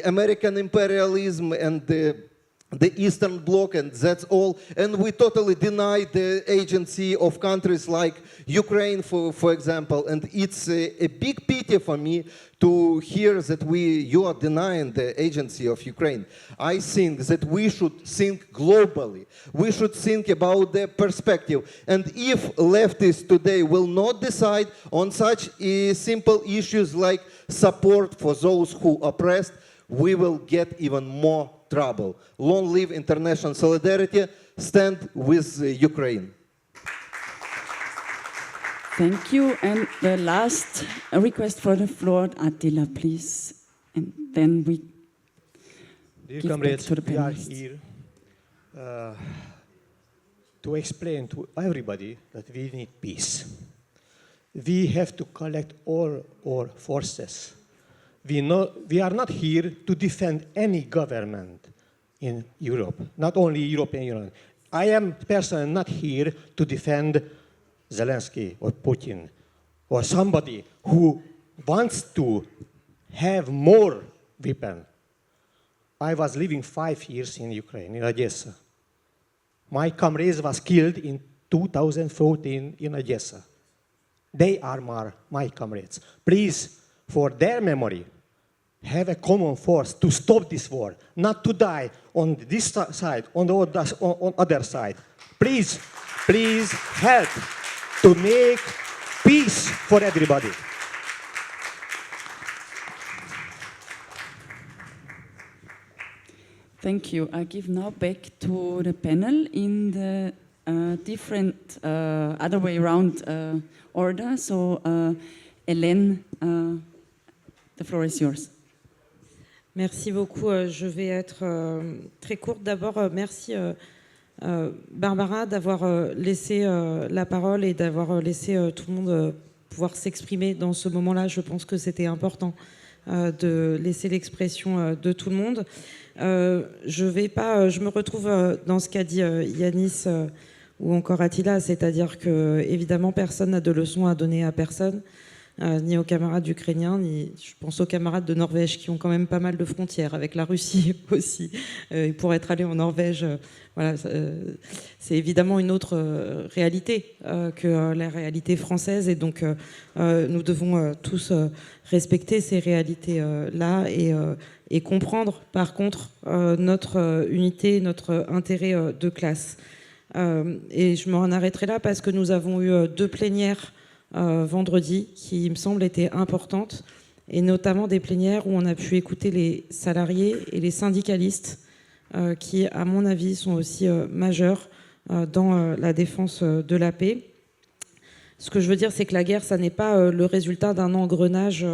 American imperialism and the Eastern Bloc, and that's all. And we totally deny the agency of countries like Ukraine, for example. And it's a big pity for me to hear that you are denying the agency of Ukraine. I think that we should think globally. We should think about the perspective. And if leftists today will not decide on such simple issues like support for those who are oppressed, we will get even more trouble. Long live international solidarity. Stand with Ukraine. Thank you. And the last request for the floor, Attila, please. And then we Dear give comrades, back to the we are panelists. here to explain to everybody that we need peace. We have to collect all our forces. We are not here to defend any government in Europe, not only European Union. I am personally not here to defend Zelensky or Putin or somebody who wants to have more weapons. I was living 5 years in Ukraine, in Odessa. My comrades was killed in 2014 in Odessa. They are my comrades. Please, for their memory, have a common force to stop this war, not to die on this side, on the other side. Please, please help to make peace for everybody. Thank you. I give now back to the panel in the different other way around order. So, Hélène, the floor is yours. Merci beaucoup. Je vais être très courte. D'abord, merci Barbara, d'avoir laissé la parole et d'avoir laissé tout le monde pouvoir s'exprimer dans ce moment-là. Je pense que c'était important de laisser l'expression de tout le monde. Je me retrouve dans ce qu'a dit Yanis ou encore Attila, c'est-à-dire que évidemment personne n'a de leçons à donner à personne, ni aux camarades ukrainiens, ni je pense aux camarades de Norvège qui ont quand même pas mal de frontières avec la Russie aussi. Et pour être allé en Norvège, voilà, c'est évidemment une autre réalité que la réalité française, et donc nous devons tous respecter ces réalités-là et comprendre par contre notre unité, notre intérêt de classe. Et je m'en arrêterai là parce que nous avons eu 2 plénières vendredi qui, il me semble, étaient importantes, et notamment des plénières où on a pu écouter les salariés et les syndicalistes qui, à mon avis, sont aussi majeurs dans la défense de la paix. Ce que je veux dire, c'est que la guerre, ça n'est pas le résultat d'un engrenage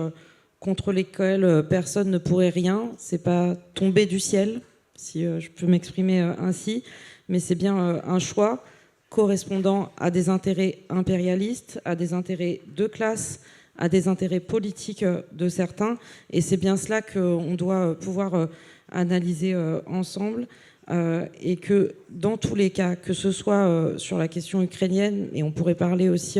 contre lequel personne ne pourrait rien. C'est pas tombé du ciel, si je peux m'exprimer ainsi, mais c'est bien un choix correspondant à des intérêts impérialistes, à des intérêts de classe, à des intérêts politiques de certains. Et c'est bien cela qu'on doit pouvoir analyser ensemble. Et que dans tous les cas, que ce soit sur la question ukrainienne, et on pourrait parler aussi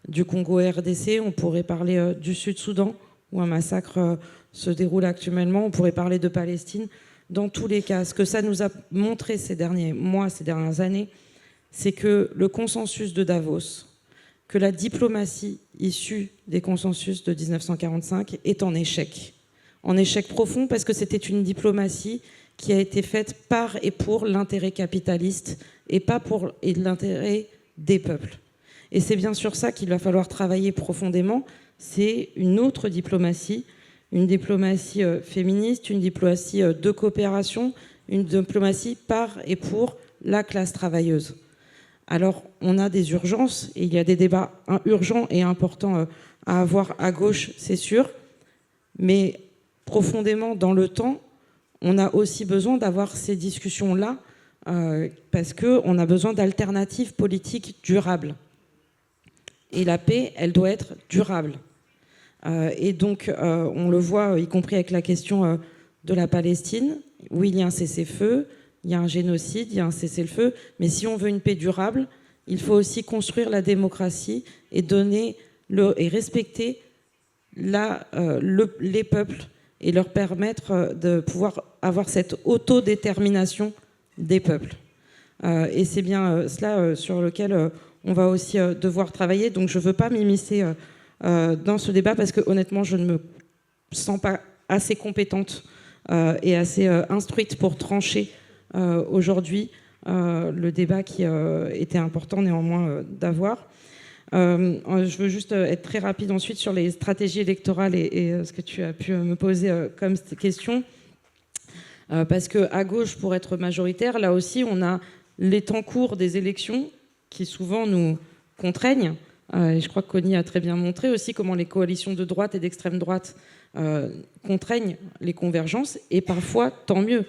du Congo RDC, on pourrait parler du Sud-Soudan, où un massacre se déroule actuellement, on pourrait parler de Palestine. Dans tous les cas, ce que ça nous a montré ces derniers mois, ces dernières années, c'est que le consensus de Davos, que la diplomatie issue des consensus de 1945 est en échec profond, parce que c'était une diplomatie qui a été faite par et pour l'intérêt capitaliste et pas pour l'intérêt des peuples. Et c'est bien sur ça qu'il va falloir travailler profondément. C'est une autre diplomatie, une diplomatie féministe, une diplomatie de coopération, une diplomatie par et pour la classe travailleuse. Alors, on a des urgences, et il y a des débats urgents et importants à avoir à gauche, c'est sûr, mais profondément dans le temps, on a aussi besoin d'avoir ces discussions-là parce qu'on a besoin d'alternatives politiques durables. Et la paix, elle doit être durable. Et donc, on le voit, y compris avec la question de la Palestine, où il y a un cessez-le-feu, il y a un génocide, il y a un cessez-le-feu, mais si on veut une paix durable, il faut aussi construire la démocratie et respecter les peuples et leur permettre de pouvoir avoir cette autodétermination des peuples. Et c'est bien cela sur lequel on va aussi devoir travailler. Donc je ne veux pas m'immiscer dans ce débat parce que honnêtement, je ne me sens pas assez compétente et assez instruite pour trancher aujourd'hui le débat qui était important néanmoins d'avoir. Je veux juste être très rapide ensuite sur les stratégies électorales et ce que tu as pu me poser comme question. Parce qu'à gauche, pour être majoritaire, là aussi, on a les temps courts des élections qui souvent nous contraignent. Et je crois que Connie a très bien montré aussi comment les coalitions de droite et d'extrême droite contraignent les convergences. Et parfois, tant mieux.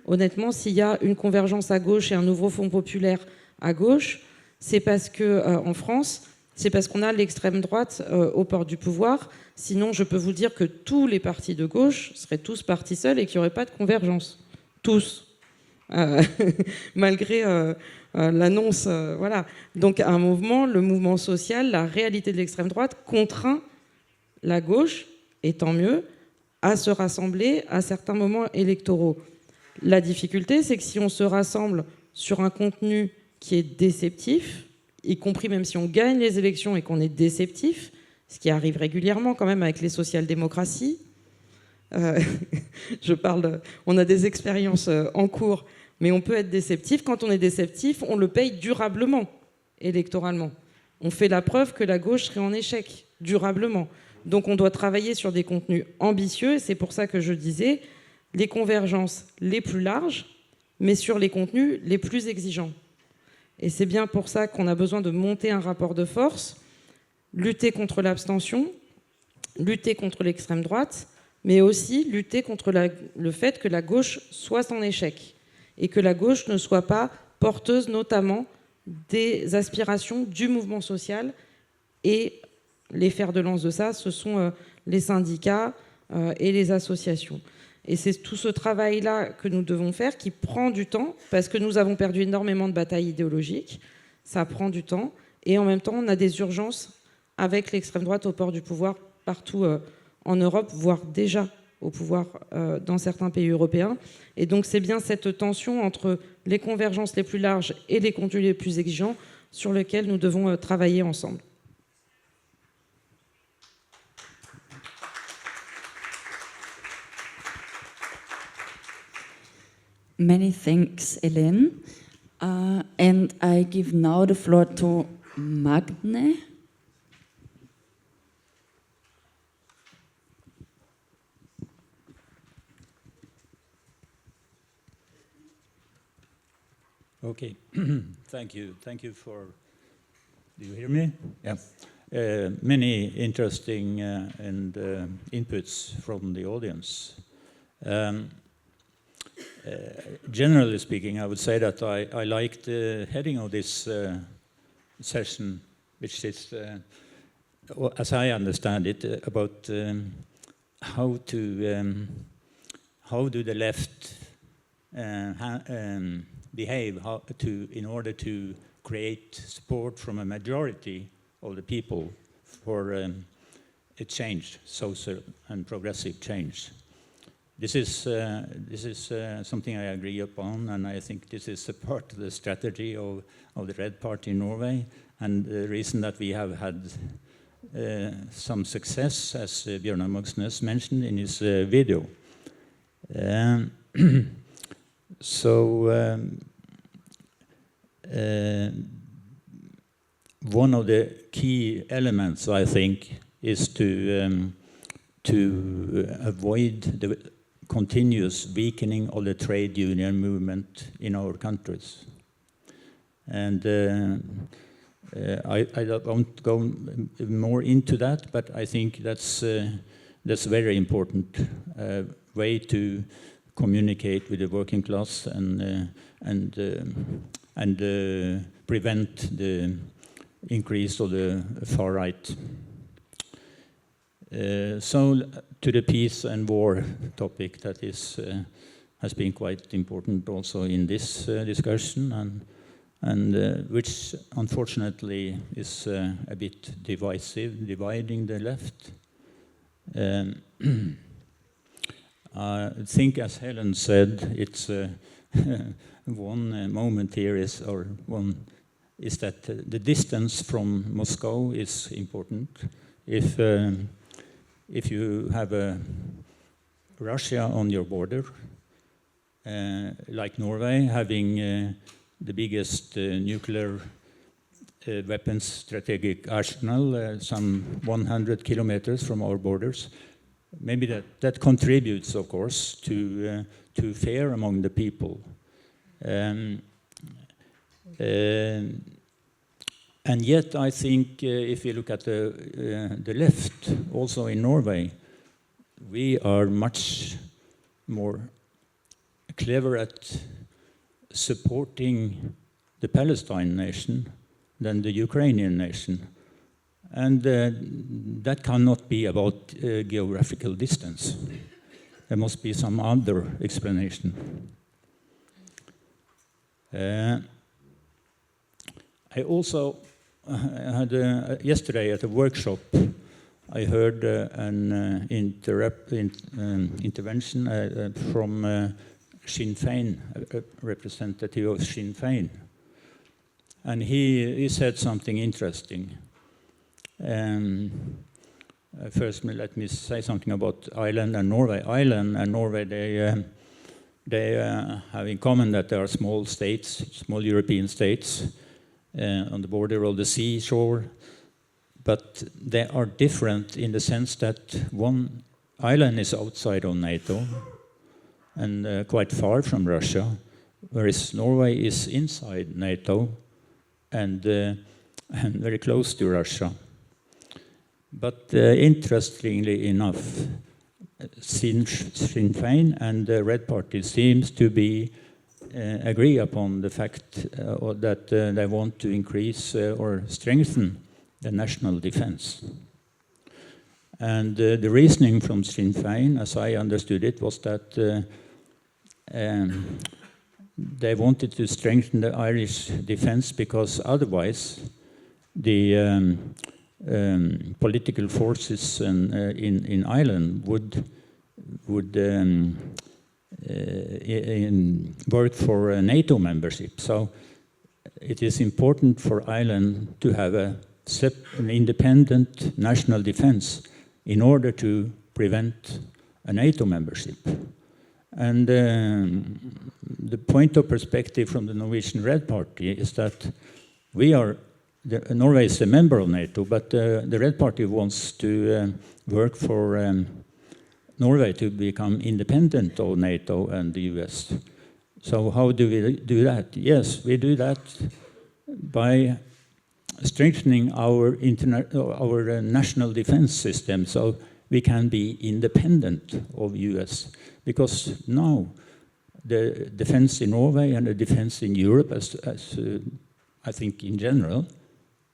Honnêtement, s'il y a une convergence à gauche et un nouveau Front populaire à gauche, c'est parce qu'en France, c'est parce qu'on a l'extrême droite aux portes du pouvoir. Sinon, je peux vous dire que tous les partis de gauche seraient tous partis seuls et qu'il n'y aurait pas de convergence. Tous. Malgré l'annonce. Voilà. Donc, un mouvement, le mouvement social, la réalité de l'extrême droite contraint la gauche, et tant mieux, à se rassembler à certains moments électoraux. La difficulté, c'est que si on se rassemble sur un contenu qui est déceptif, y compris même si on gagne les élections et qu'on est déceptif, ce qui arrive régulièrement quand même avec les social-démocraties, on a des expériences en cours, mais on peut être déceptif. Quand on est déceptif, on le paye durablement, électoralement. On fait la preuve que la gauche serait en échec, durablement. Donc on doit travailler sur des contenus ambitieux, et c'est pour ça que je disais les convergences les plus larges, mais sur les contenus les plus exigeants. Et c'est bien pour ça qu'on a besoin de monter un rapport de force, lutter contre l'abstention, lutter contre l'extrême droite, mais aussi lutter contre le fait que la gauche soit en échec et que la gauche ne soit pas porteuse notamment des aspirations du mouvement social. Et les fers de lance de ça, ce sont les syndicats et les associations. Et c'est tout ce travail-là que nous devons faire, qui prend du temps, parce que nous avons perdu énormément de batailles idéologiques. Ça prend du temps. Et en même temps, on a des urgences avec l'extrême droite au port du pouvoir partout en Europe, voire déjà au pouvoir dans certains pays européens. Et donc c'est bien cette tension entre les convergences les plus larges et les contenus les plus exigeants sur lesquels nous devons travailler ensemble. Many thanks, Hélène. And I give now the floor to Magne. Okay, thank you. Thank you for, do you hear me? Yeah. Many interesting and inputs from the audience. Generally speaking, I would say that I like the heading of this session, which is, as I understand it, about how do the left behave in order to create support from a majority of the people for a change, social and progressive change. This is something I agree upon, and I think this is a part of the strategy of the Red Party in Norway, and the reason that we have had some success, as Bjørnar Moxnes mentioned in his video. One of the key elements, I think, is to avoid the continuous weakening of the trade union movement in our countries. And I won't go more into that, but I think that's a very important way to communicate with the working class and prevent the increase of the far right. So to the peace and war topic that is has been quite important also in this discussion, and which unfortunately is a bit divisive, dividing the left. I think, as Hélène said, it's one moment here is that the distance from Moscow is important. If you have Russia on your border, like Norway, having the biggest nuclear weapons strategic arsenal, some 100 kilometers from our borders, maybe that contributes, of course, to fear among the people. And yet, I think if you look at the left, also in Norway, we are much more clever at supporting the Palestine nation than the Ukrainian nation. And that cannot be about geographical distance. There must be some other explanation. I also had yesterday at a workshop, I heard an intervention from Sinn Féin, a representative of Sinn Féin. And he said something interesting. First, let me say something about Ireland and Norway. Ireland and Norway, they have in common that they are small states, small European states, on the border of the seashore, but they are different in the sense that one Ireland is outside of NATO and quite far from Russia, whereas Norway is inside NATO and very close to Russia. But interestingly enough, Sinn Féin and the Red Party seems to be agree upon the fact that they want to increase or strengthen the national defense. And the reasoning from Sinn Féin, as I understood it, was that they wanted to strengthen the Irish defense because otherwise the political forces in Ireland would work for a NATO membership. So it is important for Ireland to have an independent national defense in order to prevent a NATO membership. And the point of perspective from the Norwegian Red Party is that Norway is a member of NATO, but the Red Party wants to work for Norway to become independent of NATO and the US. So how do we do that? Yes, we do that by strengthening our national defense system so we can be independent of US. Because now the defense in Norway and the defense in Europe, as I think in general,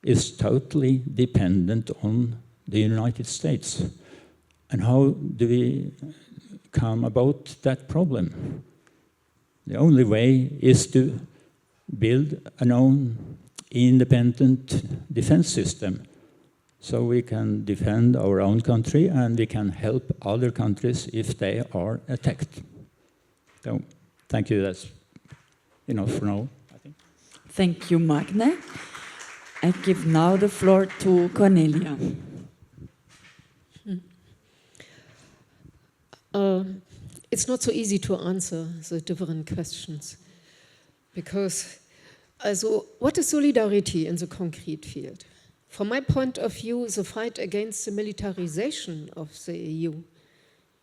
is totally dependent on the United States. And how do we come about that problem? The only way is to build an own independent defense system so we can defend our own country and we can help other countries if they are attacked. So, thank you. That's enough for now, I think. Thank you, Magne. I give now the floor to Cornelia. It's not so easy to answer the different questions because what is solidarity in the concrete field? From my point of view, the fight against the militarization of the EU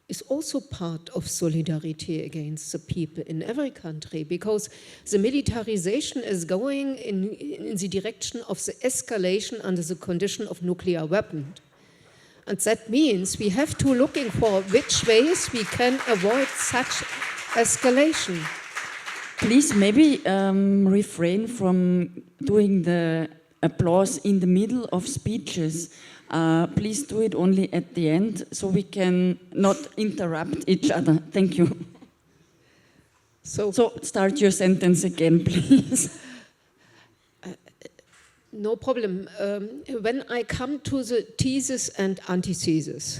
is also part of solidarity against the people in every country, because the militarization is going in the direction of the escalation under the condition of nuclear weapons. And that means we have to looking for which ways we can avoid such escalation. Please maybe refrain from doing the applause in the middle of speeches. Please do it only at the end so we can not interrupt each other. Thank you. So start your sentence again, please. No problem. When I come to the thesis and antithesis,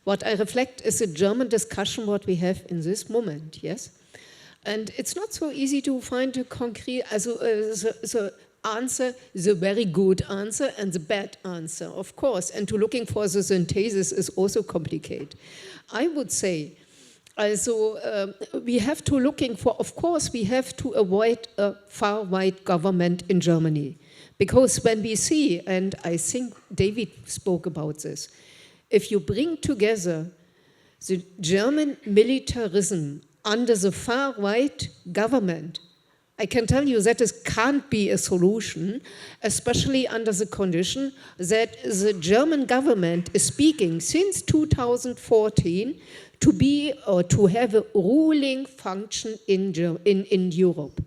what I reflect is a German discussion what we have in this moment, yes? And it's not so easy to find a concrete, the answer, the very good answer and the bad answer, of course. And to looking for the synthesis is also complicated. I would say, we have to looking for, of course, we have to avoid a far-right government in Germany. Because when we see, and I think David spoke about this, if you bring together the German militarism under the far-right government, I can tell you that it can't be a solution, especially under the condition that the German government is speaking since 2014 to be or to have a ruling function in Europe.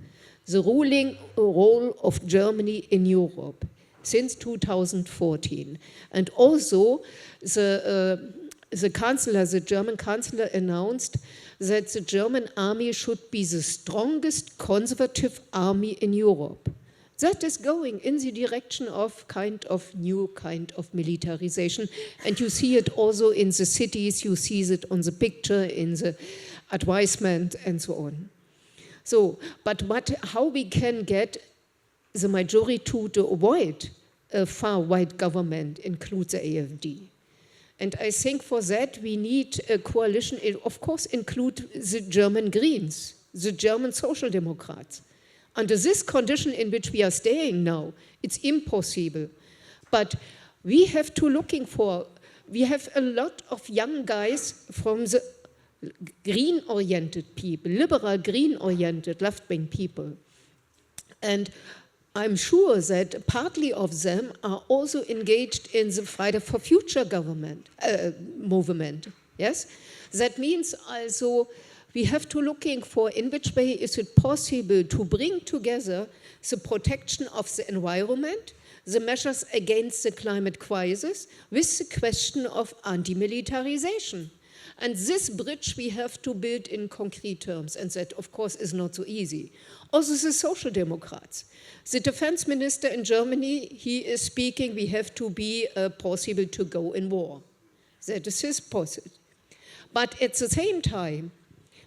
The ruling role of Germany in Europe since 2014. And also the German chancellor announced that the German army should be the strongest conservative army in Europe. That is going in the direction of new kind of militarization. And you see it also in the cities, you see it on the picture, in the advisement and so on. So, but how we can get the majority to avoid a far-right government includes the AfD. And I think for that we need a coalition, it of course include the German Greens, the German Social Democrats. Under this condition in which we are staying now, it's impossible. But we have to looking for, we have a lot of young guys from the green-oriented people, liberal green-oriented left-wing people. And I'm sure that partly of them are also engaged in the Friday for Future government movement. Yes, that means also we have to looking for in which way is it possible to bring together the protection of the environment, the measures against the climate crisis, with the question of anti-militarization. And this bridge we have to build in concrete terms, and that, of course, is not so easy. Also, the Social Democrats. The defense minister in Germany, he is speaking, we have to be possible to go in war. That is his position. But at the same time,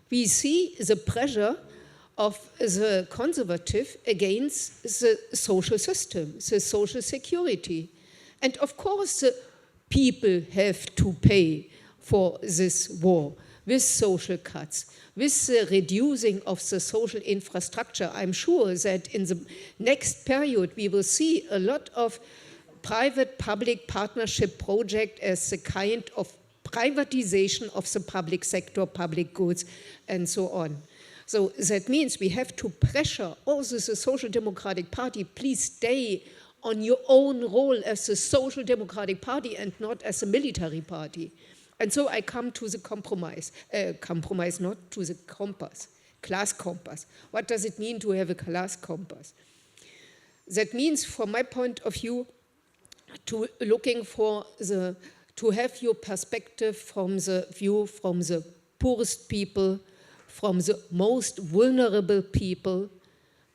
we see the pressure of the conservative against the social system, the social security. And of course, the people have to pay for this war with social cuts, with the reducing of the social infrastructure. I'm sure that in the next period we will see a lot of private-public partnership project as a kind of privatization of the public sector, public goods, and so on. So that means we have to pressure also the Social Democratic Party, please stay on your own role as a Social Democratic Party and not as a military party. And so I come to the compromise, not to the compass, class compass. What does it mean to have a class compass? That means, from my point of view, to looking for to have your perspective from the view from the poorest people, from the most vulnerable people,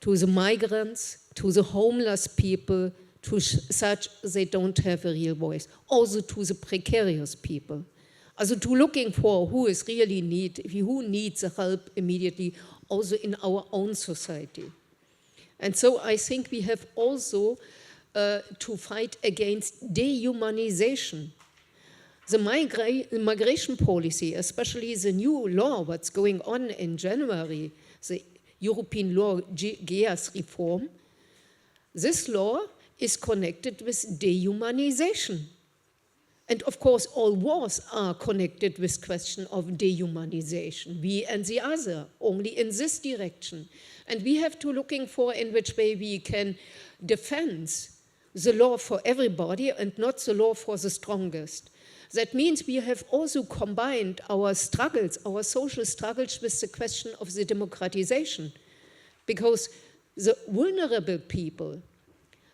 to the migrants, to the homeless people, to such they don't have a real voice, also to the precarious people. Also to looking for who is really who needs help immediately, also in our own society. And so I think we have also to fight against dehumanization. The migration policy, especially the new law, what's going on in January, the European law GEAS reform, this law is connected with dehumanization. And of course, all wars are connected with question of dehumanization, we and the other, only in this direction. And we have to looking for in which way we can defend the law for everybody and not the law for the strongest. That means we have also combined our struggles, our social struggles, with the question of the democratization. Because the vulnerable people,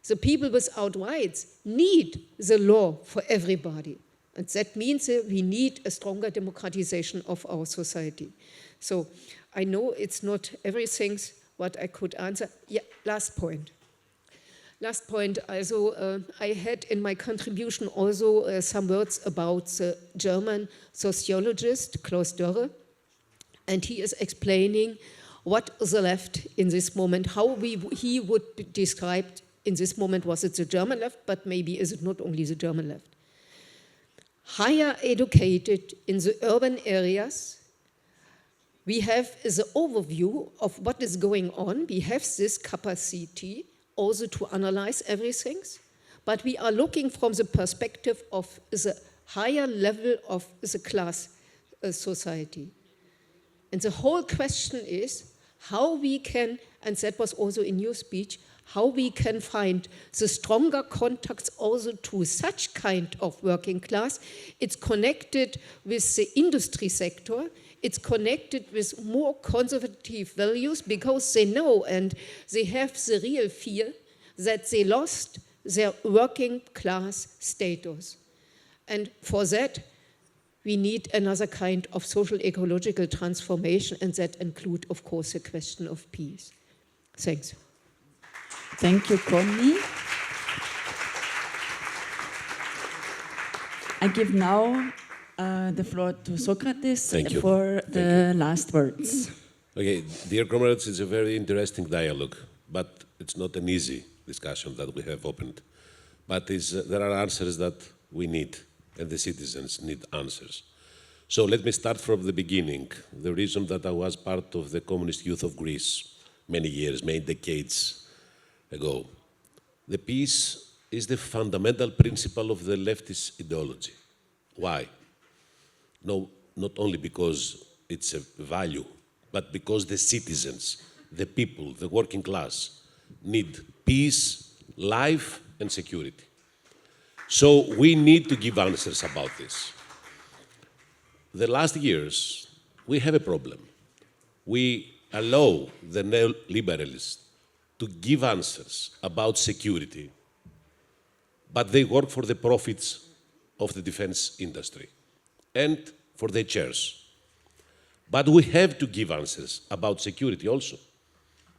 the people without rights, need the law for everybody. And that means we need a stronger democratization of our society. So I know it's not everything what I could answer. Yeah, last point. Last point, also, I had in my contribution also some words about the German sociologist Klaus Dörre, and he is explaining what the left in this moment, how he would be described in this moment. Was it the German left, but maybe is it not only the German left? Higher educated in the urban areas, we have the overview of what is going on, we have this capacity also to analyze everything, but we are looking from the perspective of the higher level of the class society. And the whole question is how we can, and that was also in your speech, how we can find the stronger contacts also to such kind of working class. It's connected with the industry sector, it's connected with more conservative values because they know and they have the real fear that they lost their working class status. And for that, we need another kind of social ecological transformation, and that include, of course, the question of peace. Thanks. Thank you, Connie. I give now the floor to Sokrátis for the last words. Okay, dear comrades, it's a very interesting dialogue, but it's not an easy discussion that we have opened. But there are answers that we need, and the citizens need answers. So let me start from the beginning. The reason that I was part of the Communist Youth of Greece many years, many decades ago. The peace is the fundamental principle of the leftist ideology. Why? No, not only because it's a value, but because the citizens, the people, the working class need peace, life, and security. So we need to give answers about this. The last years, we have a problem. we allow the neoliberals to give answers about security, but they work for the profits of the defense industry and for their chairs. But we have to give answers about security also,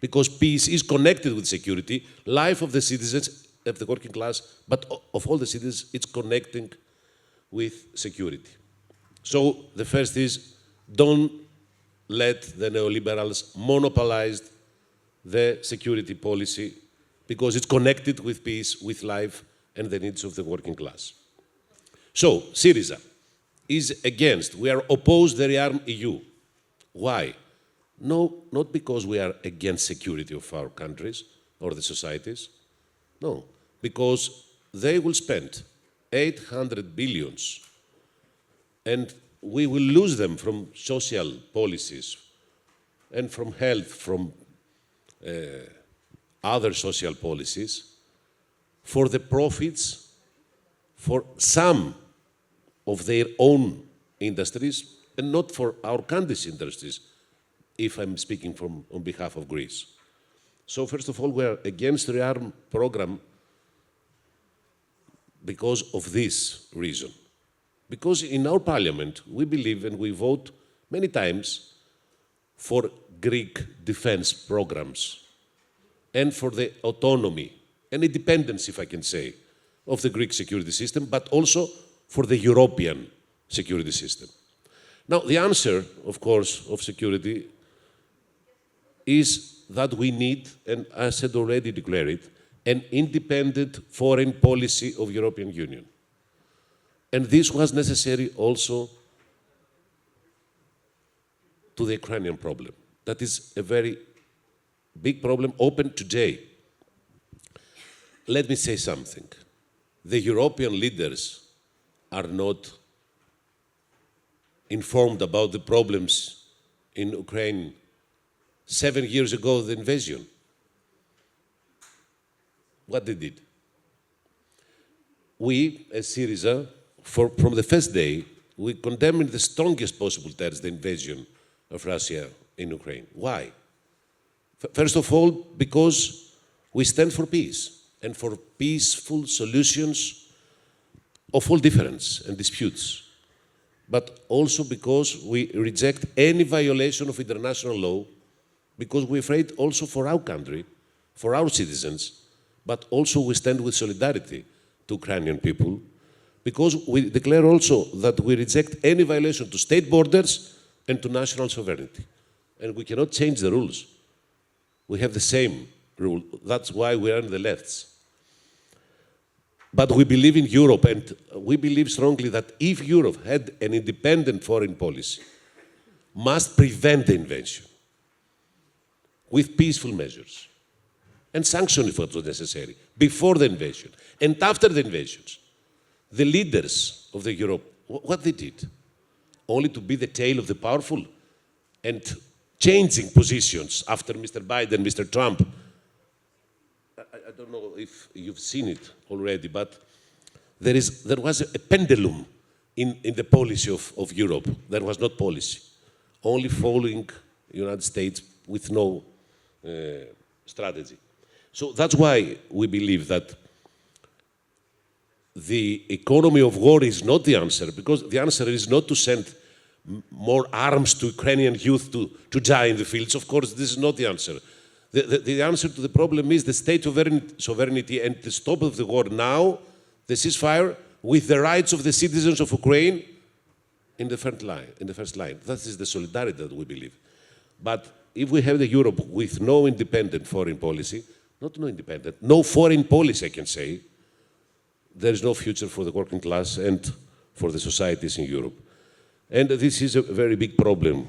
because peace is connected with security, life of the citizens, of the working class, but of all the citizens, it's connecting with security. So the first is, don't let the neoliberals monopolize the security policy, because it's connected with peace, with life, and the needs of the working class. So, Syriza is against, we are opposed to the rearm EU. Why? No, not because we are against security of our countries or the societies. No, because they will spend 800 billions and we will lose them from social policies and from health, from other social policies for the profits for some of their own industries and not for our country's industries, if I'm speaking on behalf of Greece. So first of all, we are against the rearm program because of this reason. Because in our parliament, we believe and we vote many times for Greek defense programs and for the autonomy and independence, if I can say, of the Greek security system, but also for the European security system. Now, the answer, of course, of security is that we need, and I said already declare it, an independent foreign policy of European Union. And this was necessary also to the Ukrainian problem. That is a very big problem open today. Let me say something. The European leaders are not informed about the problems in Ukraine 7 years ago, the invasion. What they did? We, as Syriza, from the first day, we condemned in the strongest possible terms the invasion of Russia in Ukraine. Why? First of all, because we stand for peace and for peaceful solutions of all difference and disputes, but also because we reject any violation of international law, because we're afraid also for our country, for our citizens, but also we stand with solidarity to Ukrainian people, because we declare also that we reject any violation to state borders and to national sovereignty. And we cannot change the rules. We have the same rule. That's why we are in the lefts. But we believe in Europe, and we believe strongly that if Europe had an independent foreign policy, must prevent the invasion with peaceful measures and sanction if it was necessary, before the invasion and after the invasions. The leaders of the Europe, what they did? Only to be the tail of the powerful and changing positions after Mr. Biden, Mr. Trump. I don't know if you've seen it already, but there was a pendulum in the policy of Europe. There was not policy, only following the United States with no strategy. So that's why we believe that the economy of war is not the answer, because the answer is not to send more arms to Ukrainian youth to die in the fields. Of course, this is not the answer. The answer to the problem is the state sovereignty and the stop of the war now, the ceasefire, with the rights of the citizens of Ukraine in the first line. That is the solidarity that we believe. But if we have the Europe with no independent foreign policy, no foreign policy, I can say, there is no future for the working class and for the societies in Europe. And this is a very big problem,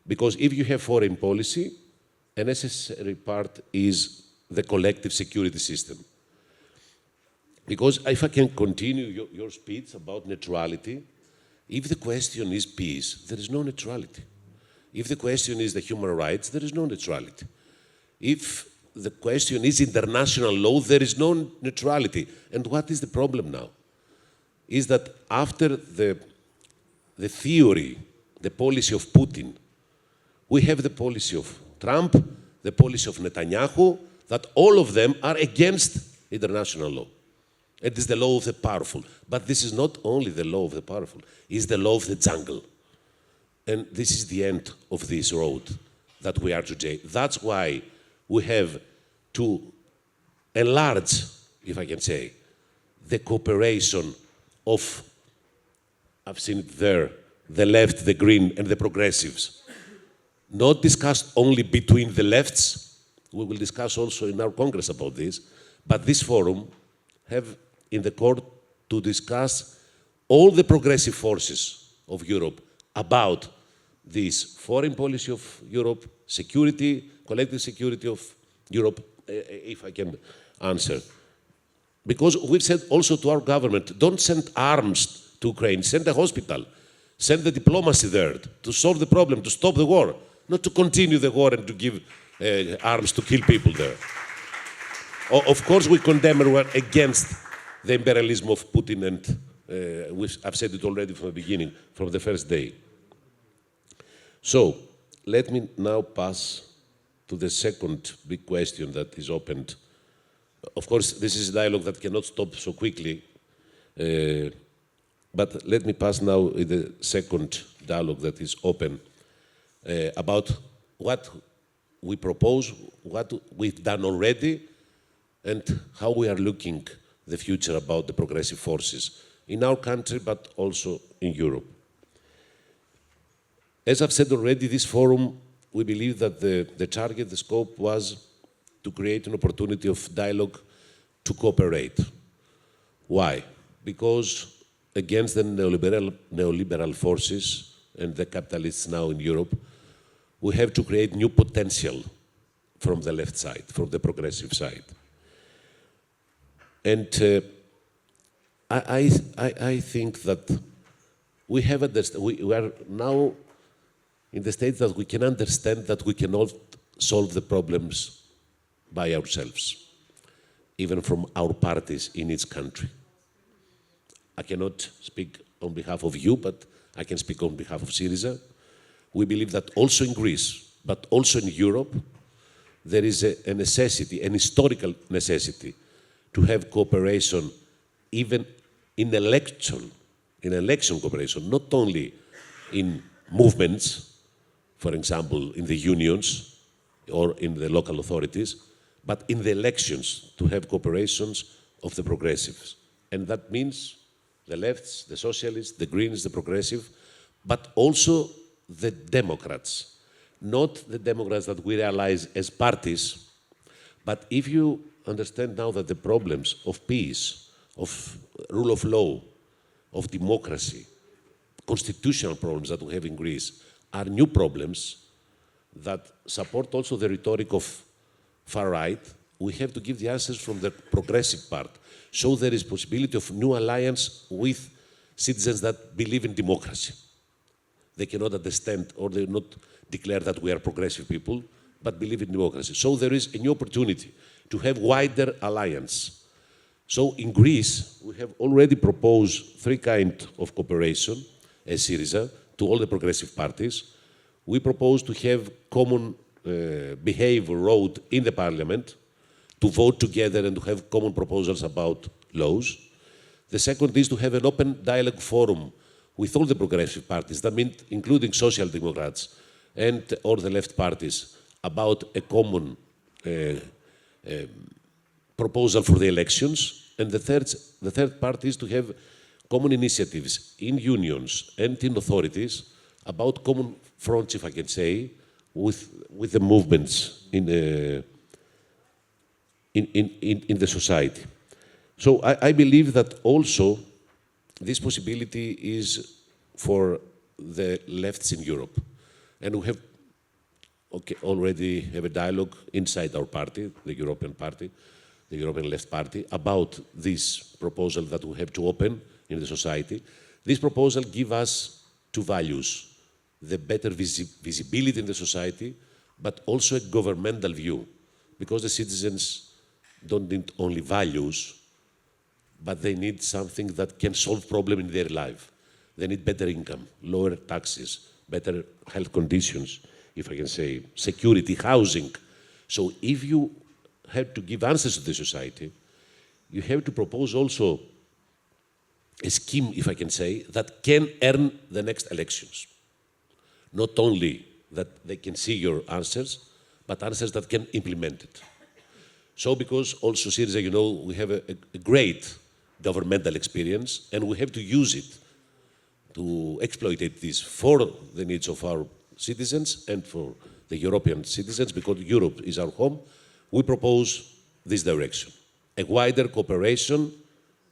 because if you have foreign policy, a necessary part is the collective security system. Because if I can continue your speech about neutrality, if the question is peace, there is no neutrality. If the question is the human rights, there is no neutrality. If the question is international law, there is no neutrality. And what is the problem now? Is that after the theory, the policy of Putin, We have the policy of Trump, the policy of Netanyahu, that all of them are against international law. It is the law of the powerful. But this is not only the law of the powerful, it's the law of the jungle. And this is the end of this road that we are today. That's why we have to enlarge, if I can say, the cooperation of, I've seen it there, the left, the green, and the progressives. Not discussed only between the lefts, we will discuss also in our Congress about this, but this forum have in the court to discuss all the progressive forces of Europe about this foreign policy of Europe, security, collective security of Europe, if I can answer. Because we've said also to our government, don't send arms to Ukraine, send a hospital, send the diplomacy there to solve the problem, to stop the war, not to continue the war and to give arms to kill people there. Of course, we condemn and we're against the imperialism of Putin, and I've said it already from the beginning, from the first day. So, let me now pass to the second big question that is opened. Of course, this is a dialogue that cannot stop so quickly, but let me pass now to the second dialogue that is open about what we propose, what we've done already, and how we are looking the future about the progressive forces in our country, but also in Europe. As I've said already, this forum, we believe that the target, the scope was to create an opportunity of dialogue to cooperate. Why? Because against the neoliberal forces and the capitalists now in Europe, we have to create new potential from the left side, from the progressive side. And I think that we have we are now in the state that we can understand that we cannot solve the problems by ourselves, even from our parties in each country. I cannot speak on behalf of you, but I can speak on behalf of Syriza. We believe that also in Greece, but also in Europe, there is a necessity, an historical necessity, to have cooperation even in election cooperation, not only in movements, for example, in the unions or in the local authorities, but in the elections to have cooperations of the progressives. And that means the lefts, the socialists, the greens, the progressive, but also the Democrats. Not the Democrats that we realize as parties, but if you understand now that the problems of peace, of rule of law, of democracy, constitutional problems that we have in Greece are new problems that support also the rhetoric of far right, we have to give the answers from the progressive part. So there is possibility of new alliance with citizens that believe in democracy. They cannot understand or they not declare that we are progressive people, but believe in democracy. So there is a new opportunity to have wider alliance. So in Greece, we have already proposed three kinds of cooperation as Syriza to all the progressive parties. We propose to have common behavior road in the parliament, to vote together and to have common proposals about laws. The second is to have an open dialogue forum with all the progressive parties, that means including social democrats and all the left parties, about a common proposal for the elections. And the third part is to have common initiatives in unions and in authorities about common fronts, if I can say, with the movements in the society. So I believe that also this possibility is for the lefts in Europe. And we have already have a dialogue inside our party, the European Party, the European Left Party, about this proposal that we have to open in the society. This proposal gives us two values: the better visibility in the society, but also a governmental view, because the citizens don't need only values, but they need something that can solve problems in their life. They need better income, lower taxes, better health conditions, if I can say, security, housing. So if you have to give answers to the society, you have to propose also a scheme, if I can say, that can earn the next elections. Not only that they can see your answers, but answers that can implement it. So because also Syriza, you know, we have a great governmental experience, and we have to use it to exploit this for the needs of our citizens and for the European citizens, because Europe is our home. We propose this direction, a wider cooperation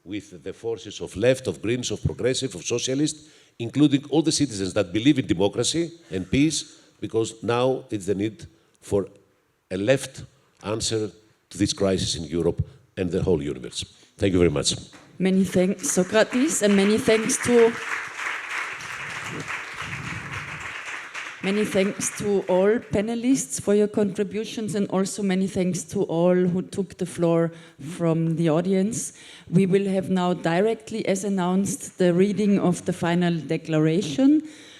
with the forces of left, of Greens, of progressive, of socialists, including all the citizens that believe in democracy and peace, because now it's the need for a left answer to this crisis in Europe and the whole universe. Thank you very much. Many thanks, Sokrátis, and many thanks to all panelists for your contributions, and also many thanks to all who took the floor from the audience. We will have now directly, as announced, the reading of the final declaration.